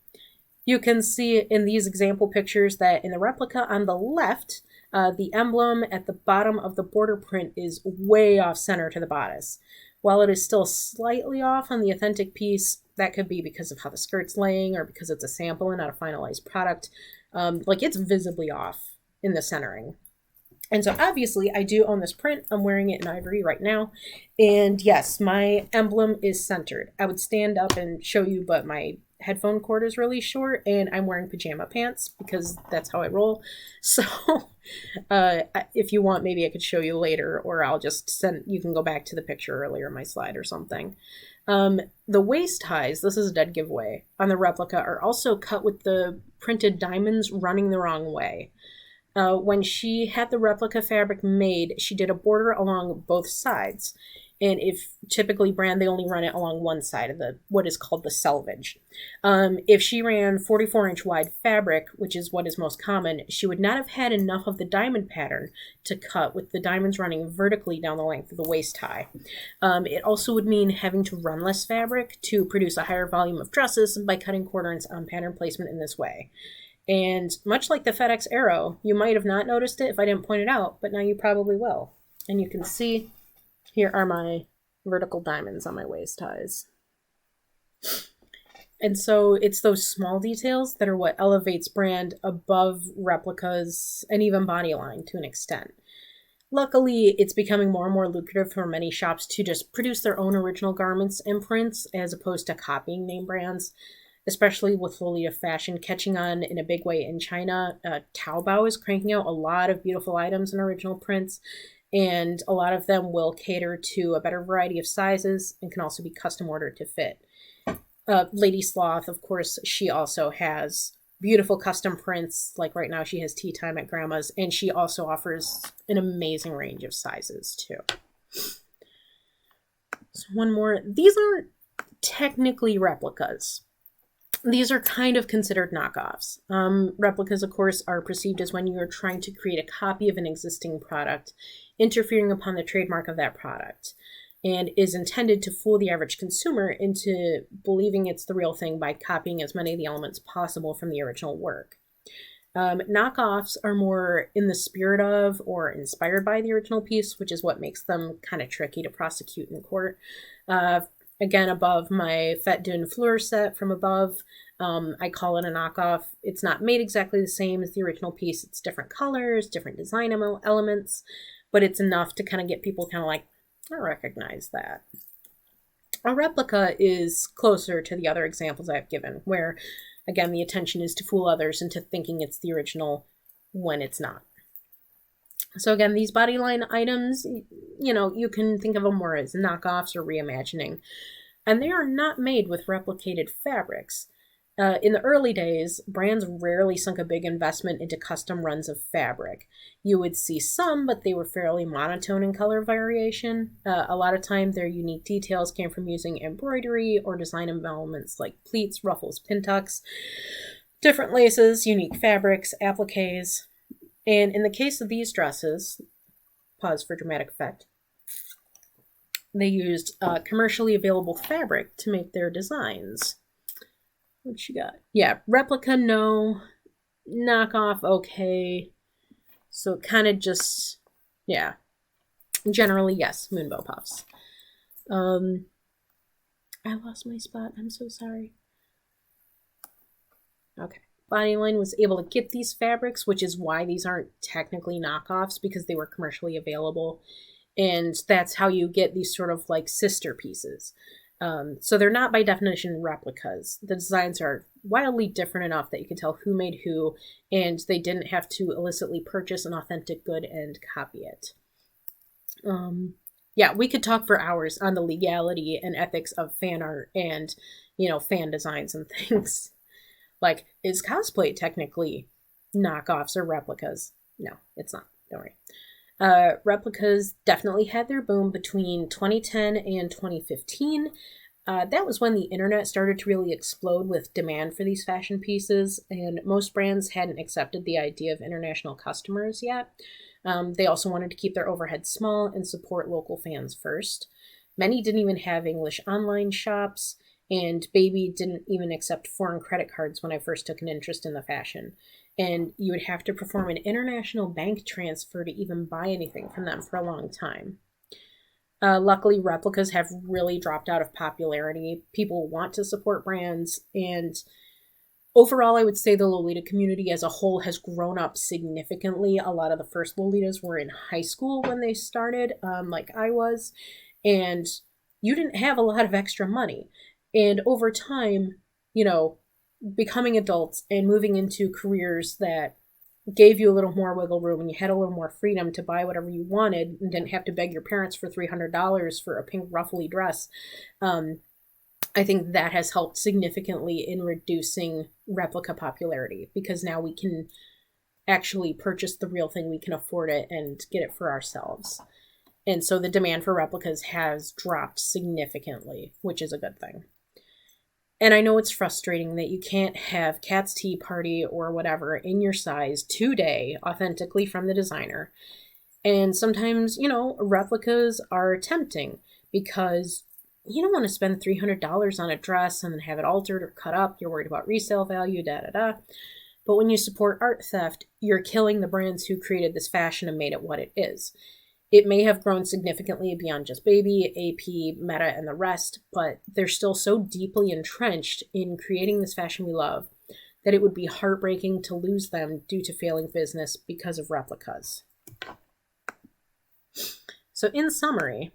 You can see in these example pictures that in the replica on the left, the emblem at the bottom of the border print is way off center to the bodice. While it is still slightly off on the authentic piece, that could be because of how the skirt's laying or because it's a sample and not a finalized product. Like it's visibly off in the centering. And so obviously I do own this print. I'm wearing it in ivory right now. And yes, my emblem is centered. I would stand up and show you, but my headphone cord is really short and I'm wearing pajama pants because that's how I roll. So if you want, maybe I could show you later, or I'll just send, you can go back to the picture earlier in my slide or something. The waist ties, this is a dead giveaway, on the replica are also cut with the printed diamonds running the wrong way. When she had the replica fabric made, she did a border along both sides. And if typically brand, they only run it along one side of the what is called the selvage. If she ran 44-inch wide fabric, which is what is most common, she would not have had enough of the diamond pattern to cut with the diamonds running vertically down the length of the waist tie. It also would mean having to run less fabric to produce a higher volume of dresses by cutting quarter-inch on pattern placement in this way. And much like the FedEx arrow, you might have not noticed it if I didn't point it out, but now you probably will. And you can see here are my vertical diamonds on my waist ties. And so it's those small details that are what elevates brand above replicas and even bodyline to an extent. Luckily, it's becoming more and more lucrative for many shops to just produce their own original garments and prints as opposed to copying name brands, especially with lolita fashion catching on in a big way in China. Taobao is cranking out a lot of beautiful items and original prints, and a lot of them will cater to a better variety of sizes and can also be custom ordered to fit. Lady Sloth, of course, she also has beautiful custom prints. Like right now she has tea time at Grandma's, and she also offers an amazing range of sizes too. So one more. These aren't technically replicas. These are kind of considered knockoffs. Replicas, of course, are perceived as when you are trying to create a copy of an existing product, interfering upon the trademark of that product, and is intended to fool the average consumer into believing it's the real thing by copying as many of the elements possible from the original work. Knockoffs are more in the spirit of or inspired by the original piece, which is what makes them kind of tricky to prosecute in court. Again, above my Fête d'une Fleur set from above, I call it a knockoff. It's not made exactly the same as the original piece. It's different colors, different design elements, but it's enough to kind of get people kind of like, I recognize that. A replica is closer to the other examples I've given, where, again, the attention is to fool others into thinking it's the original when it's not. So again, these bodyline items, you know, you can think of them more as knockoffs or reimagining. And they are not made with replicated fabrics. In the early days, brands rarely sunk a big investment into custom runs of fabric. You would see some, but they were fairly monotone in color variation. A lot of time, their unique details came from using embroidery or design elements like pleats, ruffles, pin tucks, different laces, unique fabrics, appliques. And in the case of these dresses, pause for dramatic effect, they used commercially available fabric to make their designs. What you got? Yeah, replica, no. Knockoff, okay. So kind of just, yeah. Generally, yes, Moonbow Puffs. I lost my spot. I'm so sorry. Okay. Bodyline was able to get these fabrics, which is why these aren't technically knockoffs, because they were commercially available. And that's how you get these sort of like sister pieces. So they're not by definition replicas. The designs are wildly different enough that you can tell who made who, and they didn't have to illicitly purchase an authentic good and copy it. Yeah, we could talk for hours on the legality and ethics of fan art and, fan designs and things. Like, is cosplay technically knockoffs or replicas? No, it's not. Don't worry. Replicas definitely had their boom between 2010 and 2015. That was when the internet started to really explode with demand for these fashion pieces, and most brands hadn't accepted the idea of international customers yet. They also wanted to keep their overhead small and support local fans first. Many didn't even have English online shops, and Baby didn't even accept foreign credit cards when I first took an interest in the fashion. And you would have to perform an international bank transfer to even buy anything from them for a long time. Luckily, replicas have really dropped out of popularity. People want to support brands, and overall, I would say the Lolita community as a whole has grown up significantly. A lot of the first Lolitas were in high school when they started, like I was, and you didn't have a lot of extra money. And over time, becoming adults and moving into careers that gave you a little more wiggle room and you had a little more freedom to buy whatever you wanted and didn't have to beg your parents for $300 for a pink ruffly dress, I think that has helped significantly in reducing replica popularity, because now we can actually purchase the real thing, we can afford it and get it for ourselves. And so the demand for replicas has dropped significantly, which is a good thing. And I know it's frustrating that you can't have Cat's Tea Party or whatever in your size today, authentically from the designer. And sometimes, replicas are tempting because you don't want to spend $300 on a dress and then have it altered or cut up. You're worried about resale value, da-da-da. But when you support art theft, you're killing the brands who created this fashion and made it what it is. It may have grown significantly beyond just Baby, AP, Meta, and the rest, but they're still so deeply entrenched in creating this fashion we love that it would be heartbreaking to lose them due to failing business because of replicas. So in summary,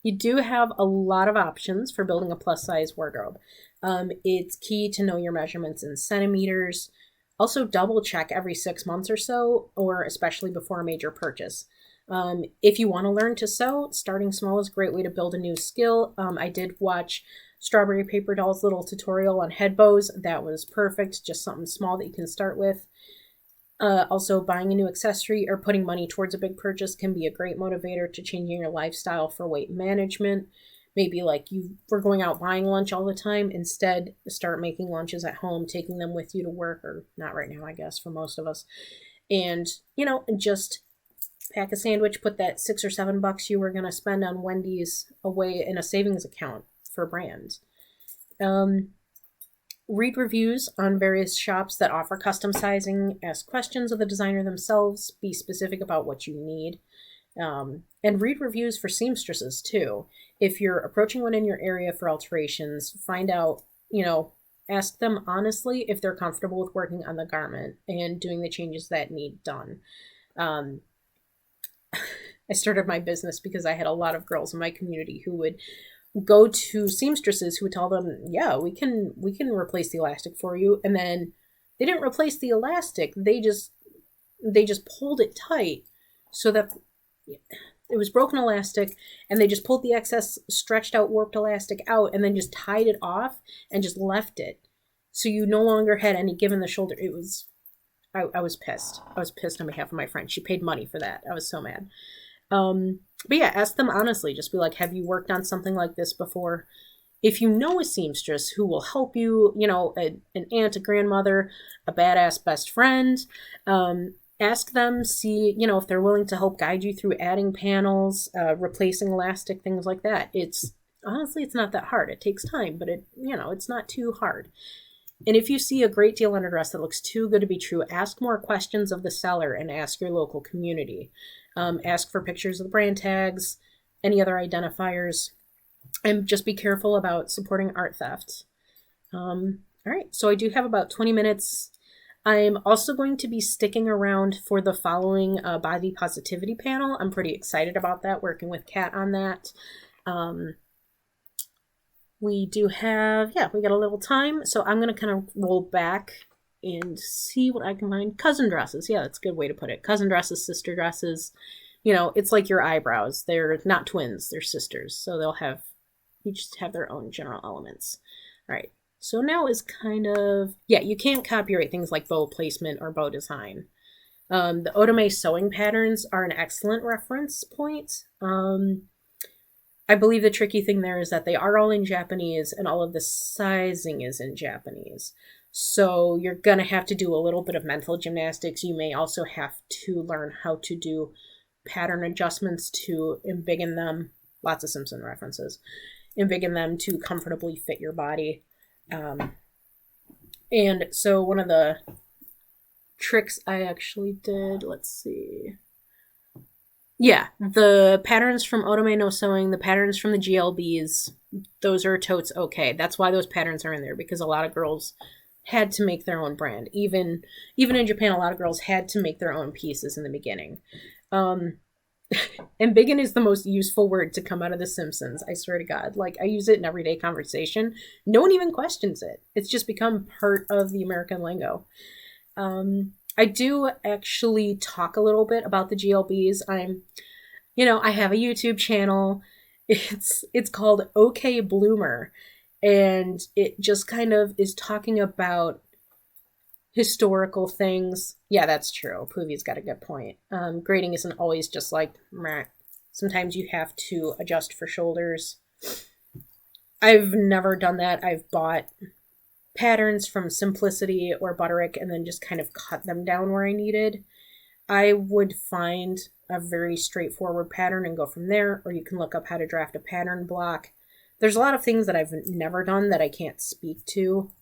you do have a lot of options for building a plus-size wardrobe. It's key to know your measurements in centimeters. Also double check every 6 months or so, or especially before a major purchase. If you want to learn to sew, starting small is a great way to build a new skill. I did watch Strawberry Paper Doll's little tutorial on head bows. That was perfect. Just something small that you can start with. Also, buying a new accessory or putting money towards a big purchase can be a great motivator to changing your lifestyle for weight management. Maybe like you were going out buying lunch all the time. Instead, start making lunches at home, taking them with you to work, or not right now, I guess, for most of us. And, just pack a sandwich, put that $6 or $7 you were going to spend on Wendy's away in a savings account for brands. Read reviews on various shops that offer custom sizing, ask questions of the designer themselves, be specific about what you need, and read reviews for seamstresses too. If you're approaching one in your area for alterations, find out, ask them honestly if they're comfortable with working on the garment and doing the changes that need done. I started my business because I had a lot of girls in my community who would go to seamstresses who would tell them, yeah, we can replace the elastic for you. And then they didn't replace the elastic. They just pulled it tight so that it was broken elastic, and they just pulled the excess stretched out warped elastic out and then just tied it off and just left it. So you no longer had any give in the shoulder. It was, I was pissed. I was pissed on behalf of my friend. She paid money for that. I was so mad. But yeah, ask them honestly. Just be like, have you worked on something like this before? If you know a seamstress who will help you, you know, an aunt, a grandmother, a badass best friend, ask them, see, you know, if they're willing to help guide you through adding panels, replacing elastic, things like that. Honestly, it's not that hard. It takes time, but it's not too hard. And if you see a great deal on a dress that looks too good to be true, ask more questions of the seller and ask your local community. Ask for pictures of the brand tags, any other identifiers, and just be careful about supporting art theft. All right, so I do have about 20 minutes. I'm also going to be sticking around for the following body positivity panel. I'm pretty excited about that, working with Kat on that. We do have, we got a little time, so I'm going to kind of roll back and see what I can find. Cousin dresses, yeah, that's a good way to put it. Cousin dresses, sister dresses. You know, it's like your eyebrows. They're not twins, they're sisters, so they'll each have their own general elements. All right, so now is kind of, you can't copyright things like bow placement or bow design. The Otome sewing patterns are an excellent reference point. I believe the tricky thing there is that they are all in Japanese and all of the sizing is in Japanese. So you're going to have to do a little bit of mental gymnastics. You may also have to learn how to do pattern adjustments to embiggen them. Lots of Simpson references. Embiggen them to comfortably fit your body. And so one of the tricks I actually did, let's see. Yeah, the patterns from Otome no Sewing, the patterns from the GLBs, those are totes okay. That's why those patterns are in there, because a lot of girls had to make their own brand. Even in Japan, a lot of girls had to make their own pieces in the beginning. Embiggen is the most useful word to come out of The Simpsons, I swear to God. Like, I use it in everyday conversation. No one even questions it. It's just become part of the American lingo. I do actually talk a little bit about the GLBs. I have a YouTube channel. It's called OK Bloomer, and it just kind of is talking about historical things. Yeah, that's true. Puvi's got a good point. Grading isn't always just like, meh. Sometimes you have to adjust for shoulders. I've never done that. I've bought patterns from Simplicity or Butterick and then just kind of cut them down where I needed. I would find a very straightforward pattern and go from there, or you can look up how to draft a pattern block. There's a lot of things that I've never done that I can't speak to,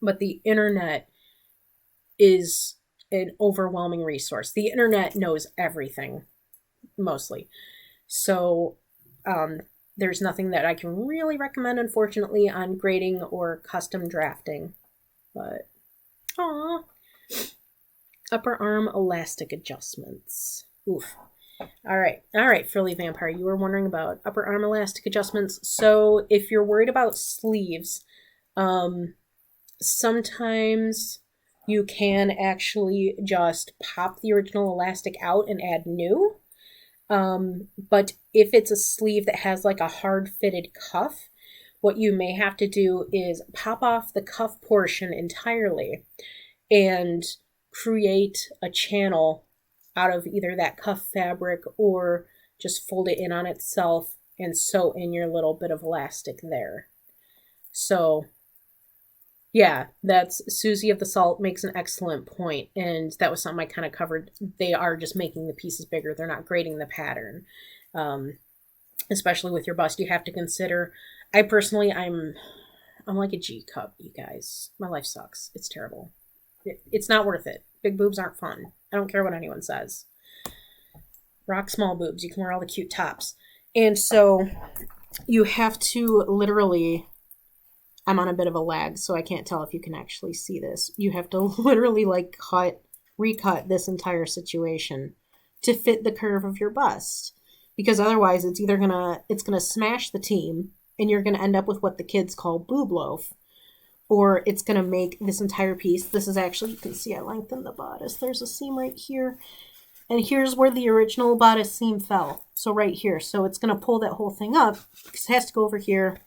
but the internet is an overwhelming resource. The internet knows everything, mostly. So, there's nothing that I can really recommend, unfortunately, on grading or custom drafting. But, upper arm elastic adjustments. Oof. All right, Frilly Vampire, you were wondering about upper arm elastic adjustments. So if you're worried about sleeves, sometimes you can actually just pop the original elastic out and add new. But if it's a sleeve that has like a hard fitted cuff, what you may have to do is pop off the cuff portion entirely and create a channel out of either that cuff fabric or just fold it in on itself and sew in your little bit of elastic there. So yeah, that's Susie of the Salt makes an excellent point, and that was something I kind of covered. They are just making the pieces bigger. They're not grading the pattern. Especially with your bust, you have to consider. I personally, I'm like a G cup, you guys. My life sucks. It's terrible. It's not worth it. Big boobs aren't fun. I don't care what anyone says. Rock small boobs. You can wear all the cute tops. And so you have to literally... I'm on a bit of a lag, so I can't tell if you can actually see this. You have to literally like recut this entire situation to fit the curve of your bust, because otherwise it's either gonna smash the team and you're gonna end up with what the kids call boob loaf, or it's gonna make this entire piece. This is actually, you can see I lengthened the bodice. There's a seam right here, and here's where the original bodice seam fell. So right here, so it's gonna pull that whole thing up because it has to go over here.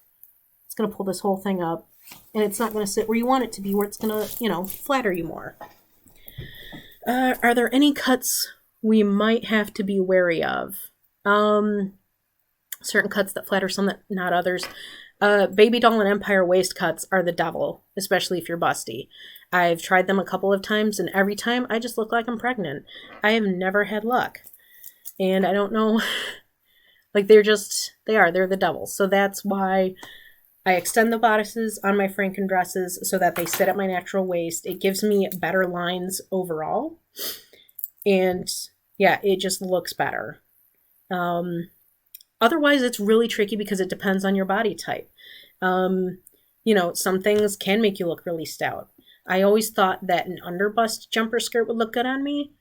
It's going to pull this whole thing up, And it's not going to sit where you want it to be, where it's going to, you know, flatter you more. Are there any cuts we might have to be wary of? Certain cuts that flatter, some that not others. Baby doll and empire waist cuts are the devil, especially if you're busty. I've tried them a couple of times, and every time I just look like I'm pregnant. I have never had luck. And I don't know, like they're the devil. So that's why I extend the bodices on my Franken dresses so that they sit at my natural waist. It gives me better lines overall. And yeah, it just looks better. Otherwise, it's really tricky because it depends on your body type. You know, some things can make you look really stout. I always thought that an underbust jumper skirt would look good on me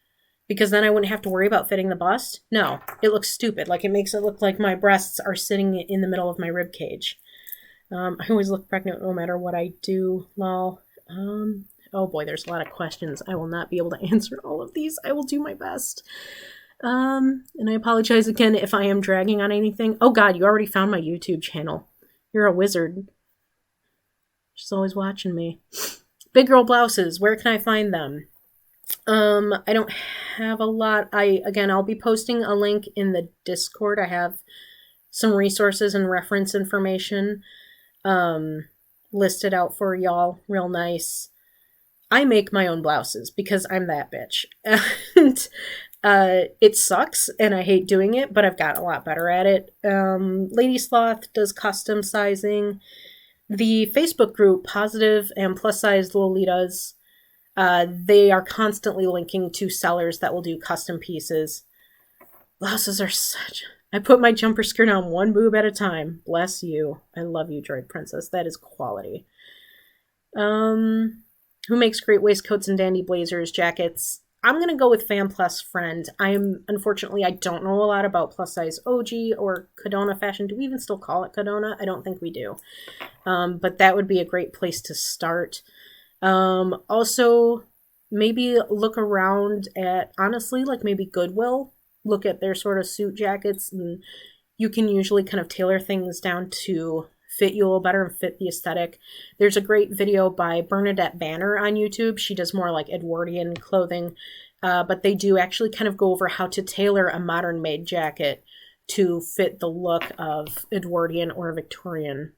because then I wouldn't have to worry about fitting the bust. No, it looks stupid. Like, it makes it look like my breasts are sitting in the middle of my rib cage. I always look pregnant no matter what I do. Lol. Oh boy, there's a lot of questions. I will not be able to answer all of these. I will do my best. And I apologize again if I am dragging on anything. Oh god, you already found my YouTube channel. You're a wizard. She's always watching me. Big girl blouses, where can I find them? I don't have a lot. I'll be posting a link in the Discord. I have some resources and reference information listed out for y'all. Real nice. I make my own blouses because I'm that bitch. And it sucks and I hate doing it, but I've gotten a lot better at it. Lady Sloth does custom sizing. The Facebook group, Positive and Plus Size Lolitas, they are constantly linking to sellers that will do custom pieces. Blouses are such... I put my jumper skirt on one boob at a time. Bless you. I love you, Droid Princess. That is quality. Who makes great waistcoats and dandy blazers, jackets? I'm going to go with Fan Plus Friend. Unfortunately, I don't know a lot about Plus Size OG or Cadona Fashion. Do we even still call it Cadona? I don't think we do. But that would be a great place to start. Also, maybe look around at, honestly, like maybe Goodwill. Look at their sort of suit jackets, and you can usually kind of tailor things down to fit you a little better and fit the aesthetic. There's a great video by Bernadette Banner on YouTube. She does more like Edwardian clothing, but they do actually kind of go over how to tailor a modern made jacket to fit the look of Edwardian or Victorian.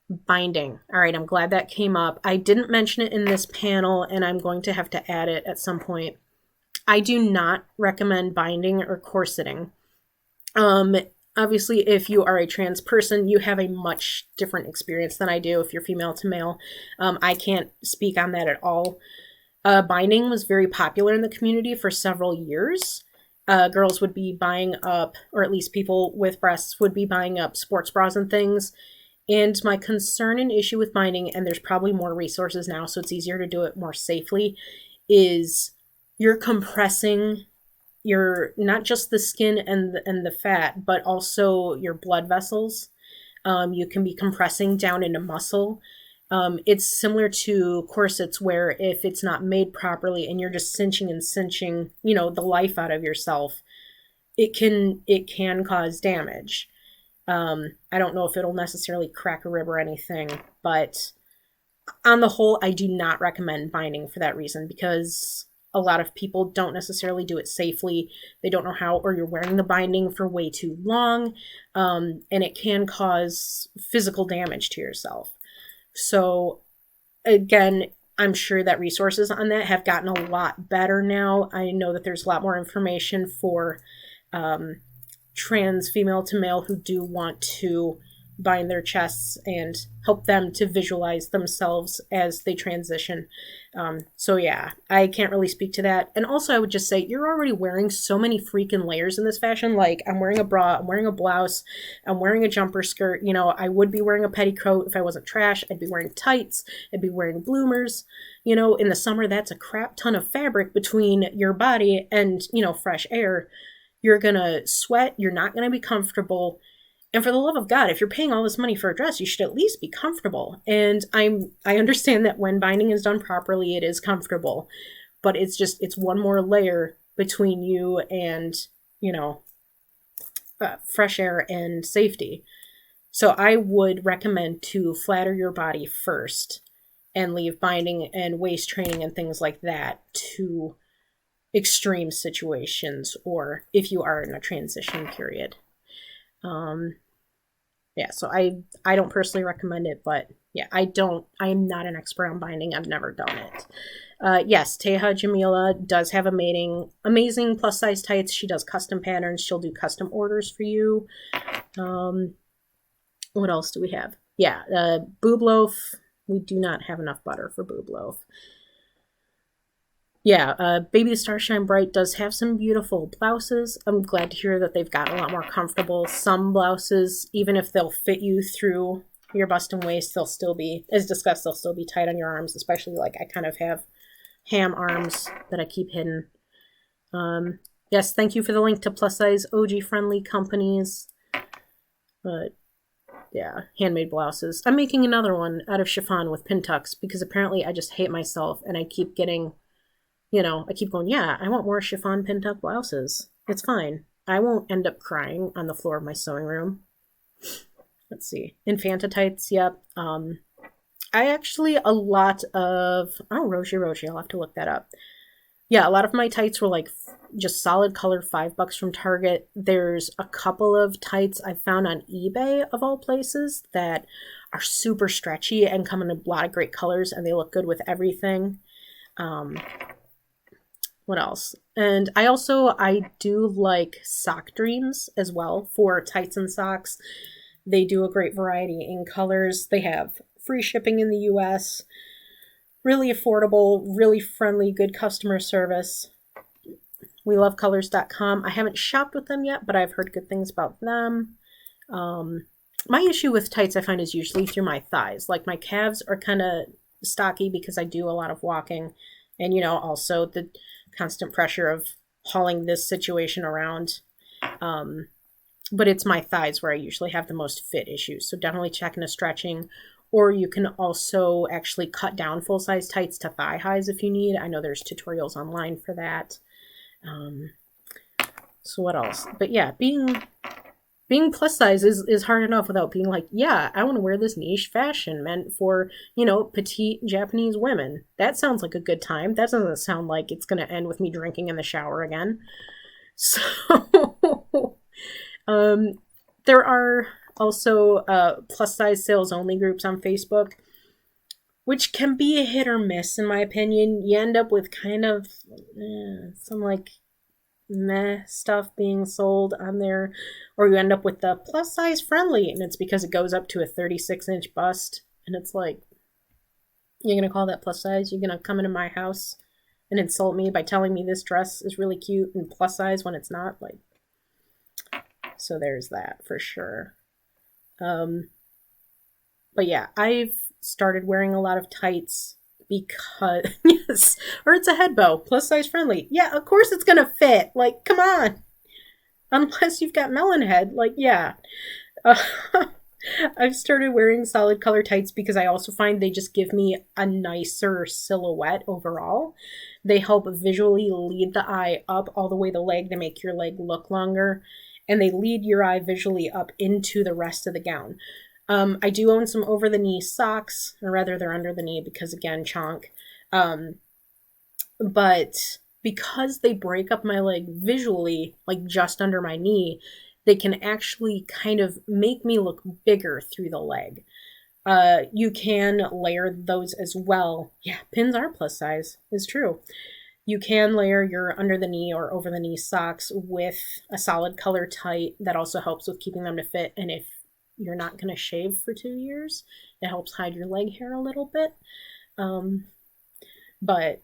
Binding. All right, I'm glad that came up. I didn't mention it in this panel, and I'm going to have to add it at some point. I do not recommend binding or corseting. Obviously, if you are a trans person, you have a much different experience than I do if you're female to male. I can't speak on that at all. Binding was very popular in the community for several years. Girls would be buying up, or at least people with breasts would be buying up sports bras and things. And my concern and issue with binding, and there's probably more resources now, so it's easier to do it more safely, is you're compressing your, not just the skin and the fat, but also your blood vessels. You can be compressing down into muscle. It's similar to corsets where if it's not made properly and you're just cinching and cinching, you know, the life out of yourself, it can cause damage. I don't know if it'll necessarily crack a rib or anything, but on the whole, I do not recommend binding for that reason, because a lot of people don't necessarily do it safely. They don't know how, or you're wearing the binding for way too long, and it can cause physical damage to yourself. So again, I'm sure that resources on that have gotten a lot better now. I know that there's a lot more information for trans female to male who do want to bind their chests and help them to visualize themselves as they transition. So yeah, I can't really speak to that. And also I would just say, you're already wearing so many freaking layers in this fashion. Like, I'm wearing a bra, I'm wearing a blouse, I'm wearing a jumper skirt. You know, I would be wearing a petticoat if I wasn't trash. I'd be wearing tights, I'd be wearing bloomers. You know, in the summer, that's a crap ton of fabric between your body and, you know, fresh air. You're gonna sweat, you're not gonna be comfortable. And for the love of God, if you're paying all this money for a dress, you should at least be comfortable. And I understand that when binding is done properly, it is comfortable. But it's one more layer between you and, you know, fresh air and safety. So I would recommend to flatter your body first and leave binding and waist training and things like that to extreme situations, or if you are in a transition period. Yeah, so I don't personally recommend it, but yeah, I am not an expert on binding. I've never done it. Yes, Teja Jamila does have amazing plus size tights. She does custom patterns. She'll do custom orders for you. What else do we have? Yeah, Boob Loaf. We do not have enough butter for Boob Loaf. Yeah, Baby the Starshine Bright does have some beautiful blouses. I'm glad to hear that they've gotten a lot more comfortable. Some blouses, even if they'll fit you through your bust and waist, they'll still be, as discussed, they'll still be tight on your arms, especially like I kind of have ham arms that I keep hidden. Yes, thank you for the link to plus size OG friendly companies. Yeah, handmade blouses. I'm making another one out of chiffon with pin tucks because apparently I just hate myself and I keep getting, I keep going, yeah, I want more chiffon pin tuck blouses. It's fine. I won't end up crying on the floor of my sewing room. Let's see. Infanta tights, yep. I actually, Roshi, I'll have to look that up. Yeah, a lot of my tights were like just solid color, $5 from Target. There's a couple of tights I found on eBay, of all places, that are super stretchy and come in a lot of great colors, and they look good with everything. What else? And I do like Sock Dreams as well for tights and socks. They do a great variety in colors. They have free shipping in the US. Really affordable, really friendly, good customer service. WeLoveColors.com. I haven't shopped with them yet, but I've heard good things about them. My issue with tights I find is usually through my thighs. Like my calves are kind of stocky because I do a lot of walking. And, also the constant pressure of hauling this situation around. But it's my thighs where I usually have the most fit issues. So definitely check into stretching. Or you can also actually cut down full-size tights to thigh highs if you need. I know there's tutorials online for that. So what else? But yeah, being plus size is hard enough without being like, yeah, I want to wear this niche fashion meant for, petite Japanese women. That sounds like a good time. That doesn't sound like it's going to end with me drinking in the shower again. So, there are also plus size sales only groups on Facebook, which can be a hit or miss in my opinion. You end up with kind of some like meh stuff being sold on there, or you end up with the plus size friendly, and it's because it goes up to a 36-inch bust, and it's like, you're gonna call that plus size? You're gonna come into my house and insult me by telling me this dress is really cute and plus size when it's not? Like, so there's that for sure. But yeah, I've started wearing a lot of tights because, yes, or it's a head bow, plus size friendly. Yeah, of course it's gonna fit. Like, come on. Unless you've got melon head, like, yeah. I've started wearing solid color tights because I also find they just give me a nicer silhouette overall. They help visually lead the eye up all the way the leg. They make your leg look longer, and they lead your eye visually up into the rest of the gown. I do own some over-the-knee socks, or rather they're under the knee because, again, chonk. But because they break up my leg visually, like just under my knee, they can actually kind of make me look bigger through the leg. You can layer those as well. Yeah, pins are plus size, is true. You can layer your under the knee or over the knee socks with a solid color tight. That also helps with keeping them to fit. And if you're not going to shave for 2 years, it helps hide your leg hair a little bit. But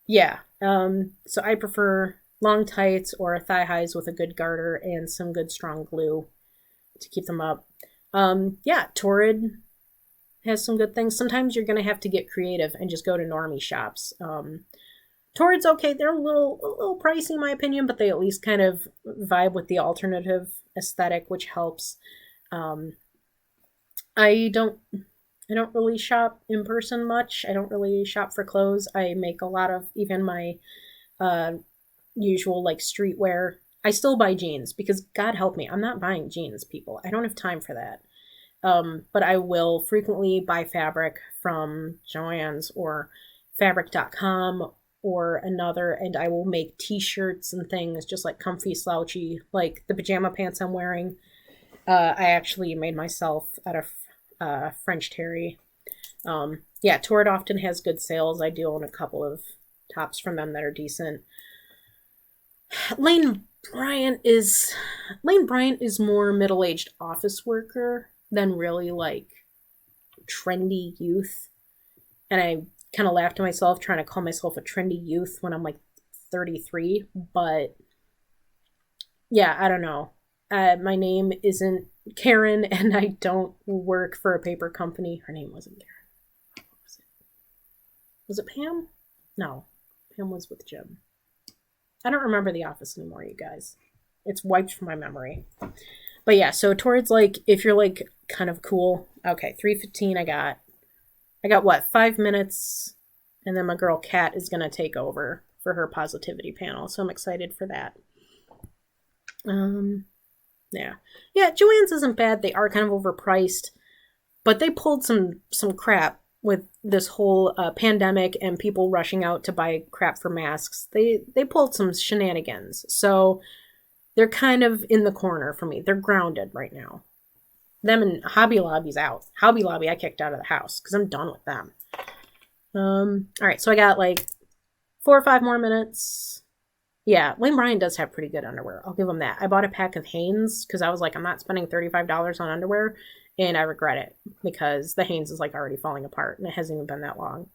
yeah, so I prefer long tights or thigh highs with a good garter and some good strong glue to keep them up. Yeah, Torrid has some good things. Sometimes you're going to have to get creative and just go to normie shops. Torrid's okay. They're a little pricey in my opinion, but they at least kind of vibe with the alternative aesthetic, which helps. I don't really shop in person much. I don't really shop for clothes. I make a lot of even my usual like streetwear. I still buy jeans because God help me, I'm not buying jeans, people. I don't have time for that. But I will frequently buy fabric from Joann's or fabric.com or another, and I will make t-shirts and things just like comfy, slouchy, like the pajama pants I'm wearing. I actually made myself out of French terry. Yeah, Torrid often has good sales. I do own a couple of tops from them that are decent. Lane Bryant is more middle-aged office worker than really like trendy youth. And I kind of laughed at myself trying to call myself a trendy youth when I'm like 33, but yeah, I don't know. My name isn't Karen, and I don't work for a paper company. Her name wasn't Karen. What was it? Was it Pam? No, Pam was with Jim. I don't remember The Office anymore, you guys. It's wiped from my memory. But yeah, so towards like, if you're like kind of cool, okay, 3:15 I got what, 5 minutes, and then my girl Kat is gonna take over for her positivity panel, so I'm excited for that. Yeah, Joann's isn't bad. They are kind of overpriced, but they pulled some crap with this whole pandemic and people rushing out to buy crap for masks. They pulled some shenanigans, so they're kind of in the corner for me. They're grounded right now. Them and Hobby Lobby's out. Hobby Lobby I kicked out of the house because I'm done with them. All right, so I got like 4 or 5 more minutes. Yeah, Lane Bryant does have pretty good underwear. I'll give him that. I bought a pack of Hanes because I was like, I'm not spending $35 on underwear, and I regret it because the Hanes is like already falling apart and it hasn't even been that long.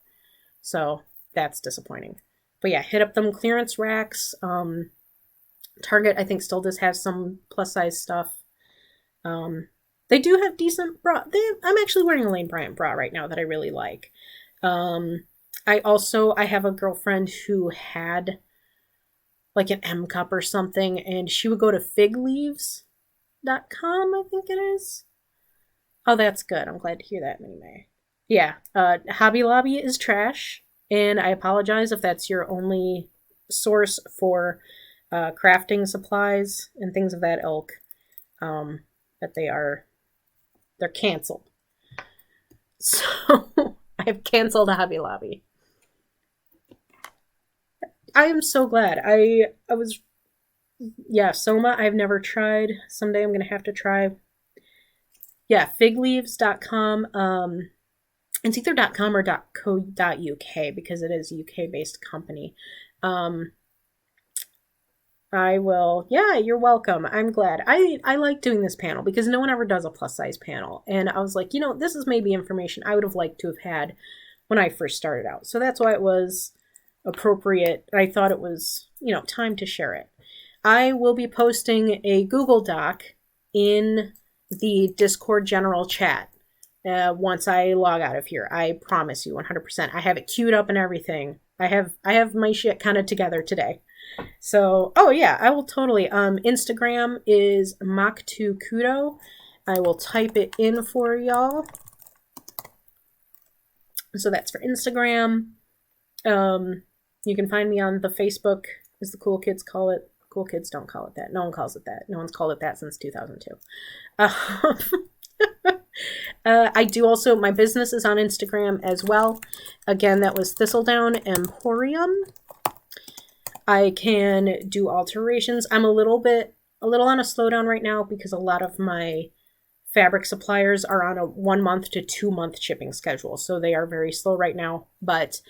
So that's disappointing. But yeah, hit up them clearance racks. Target, I think, still does have some plus size stuff. They do have decent bra. I'm actually wearing a Lane Bryant bra right now that I really like. I have a girlfriend who had like an M cup or something, and she would go to figleaves.com, I think it is. Oh, that's good. I'm glad to hear that anyway. Yeah, Hobby Lobby is trash, and I apologize if that's your only source for crafting supplies and things of that ilk. But they're canceled. So I have canceled Hobby Lobby. I am so glad. Soma, I've never tried. Someday I'm going to have to try. Yeah, figleaves.com. It's either .com or .co.uk because it is a UK-based company. I will. Yeah, you're welcome. I'm glad. I like doing this panel because no one ever does a plus-size panel. And I was like, this is maybe information I would have liked to have had when I first started out. So that's why it was appropriate. I thought it was, time to share it. I will be posting a Google Doc in the Discord general chat once I log out of here. I promise you 100%. I have it queued up and everything. I have my shit kind of together today. So, oh yeah, I will totally. Instagram is Mach2Kudo. I will type it in for y'all. So that's for Instagram. You can find me on the Facebook, as the cool kids call it. Cool kids don't call it that. No one calls it that. No one's called it that since 2002. I do also, my business is on Instagram as well. Again, that was Thistledown Emporium. I can do alterations. I'm a little on a slowdown right now because a lot of my fabric suppliers are on a 1 month to 2 month shipping schedule. So they are very slow right now, but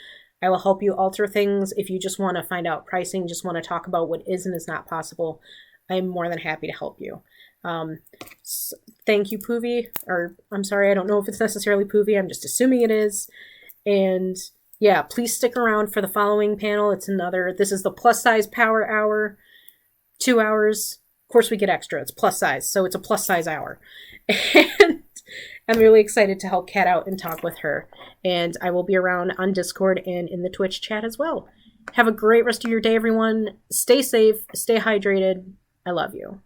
I will help you alter things. If you just want to find out pricing, just want to talk about what is and is not possible, I'm more than happy to help you. So thank you, Puvi. Or I'm sorry, I don't know if it's necessarily Puvi. I'm just assuming it is. And yeah, please stick around for the following panel. This is the plus size power hour, 2 hours. Of course we get extra. It's plus size. So it's a plus size hour. And I'm really excited to help Kat out and talk with her. And I will be around on Discord and in the Twitch chat as well. Have a great rest of your day, everyone. Stay safe. Stay hydrated. I love you.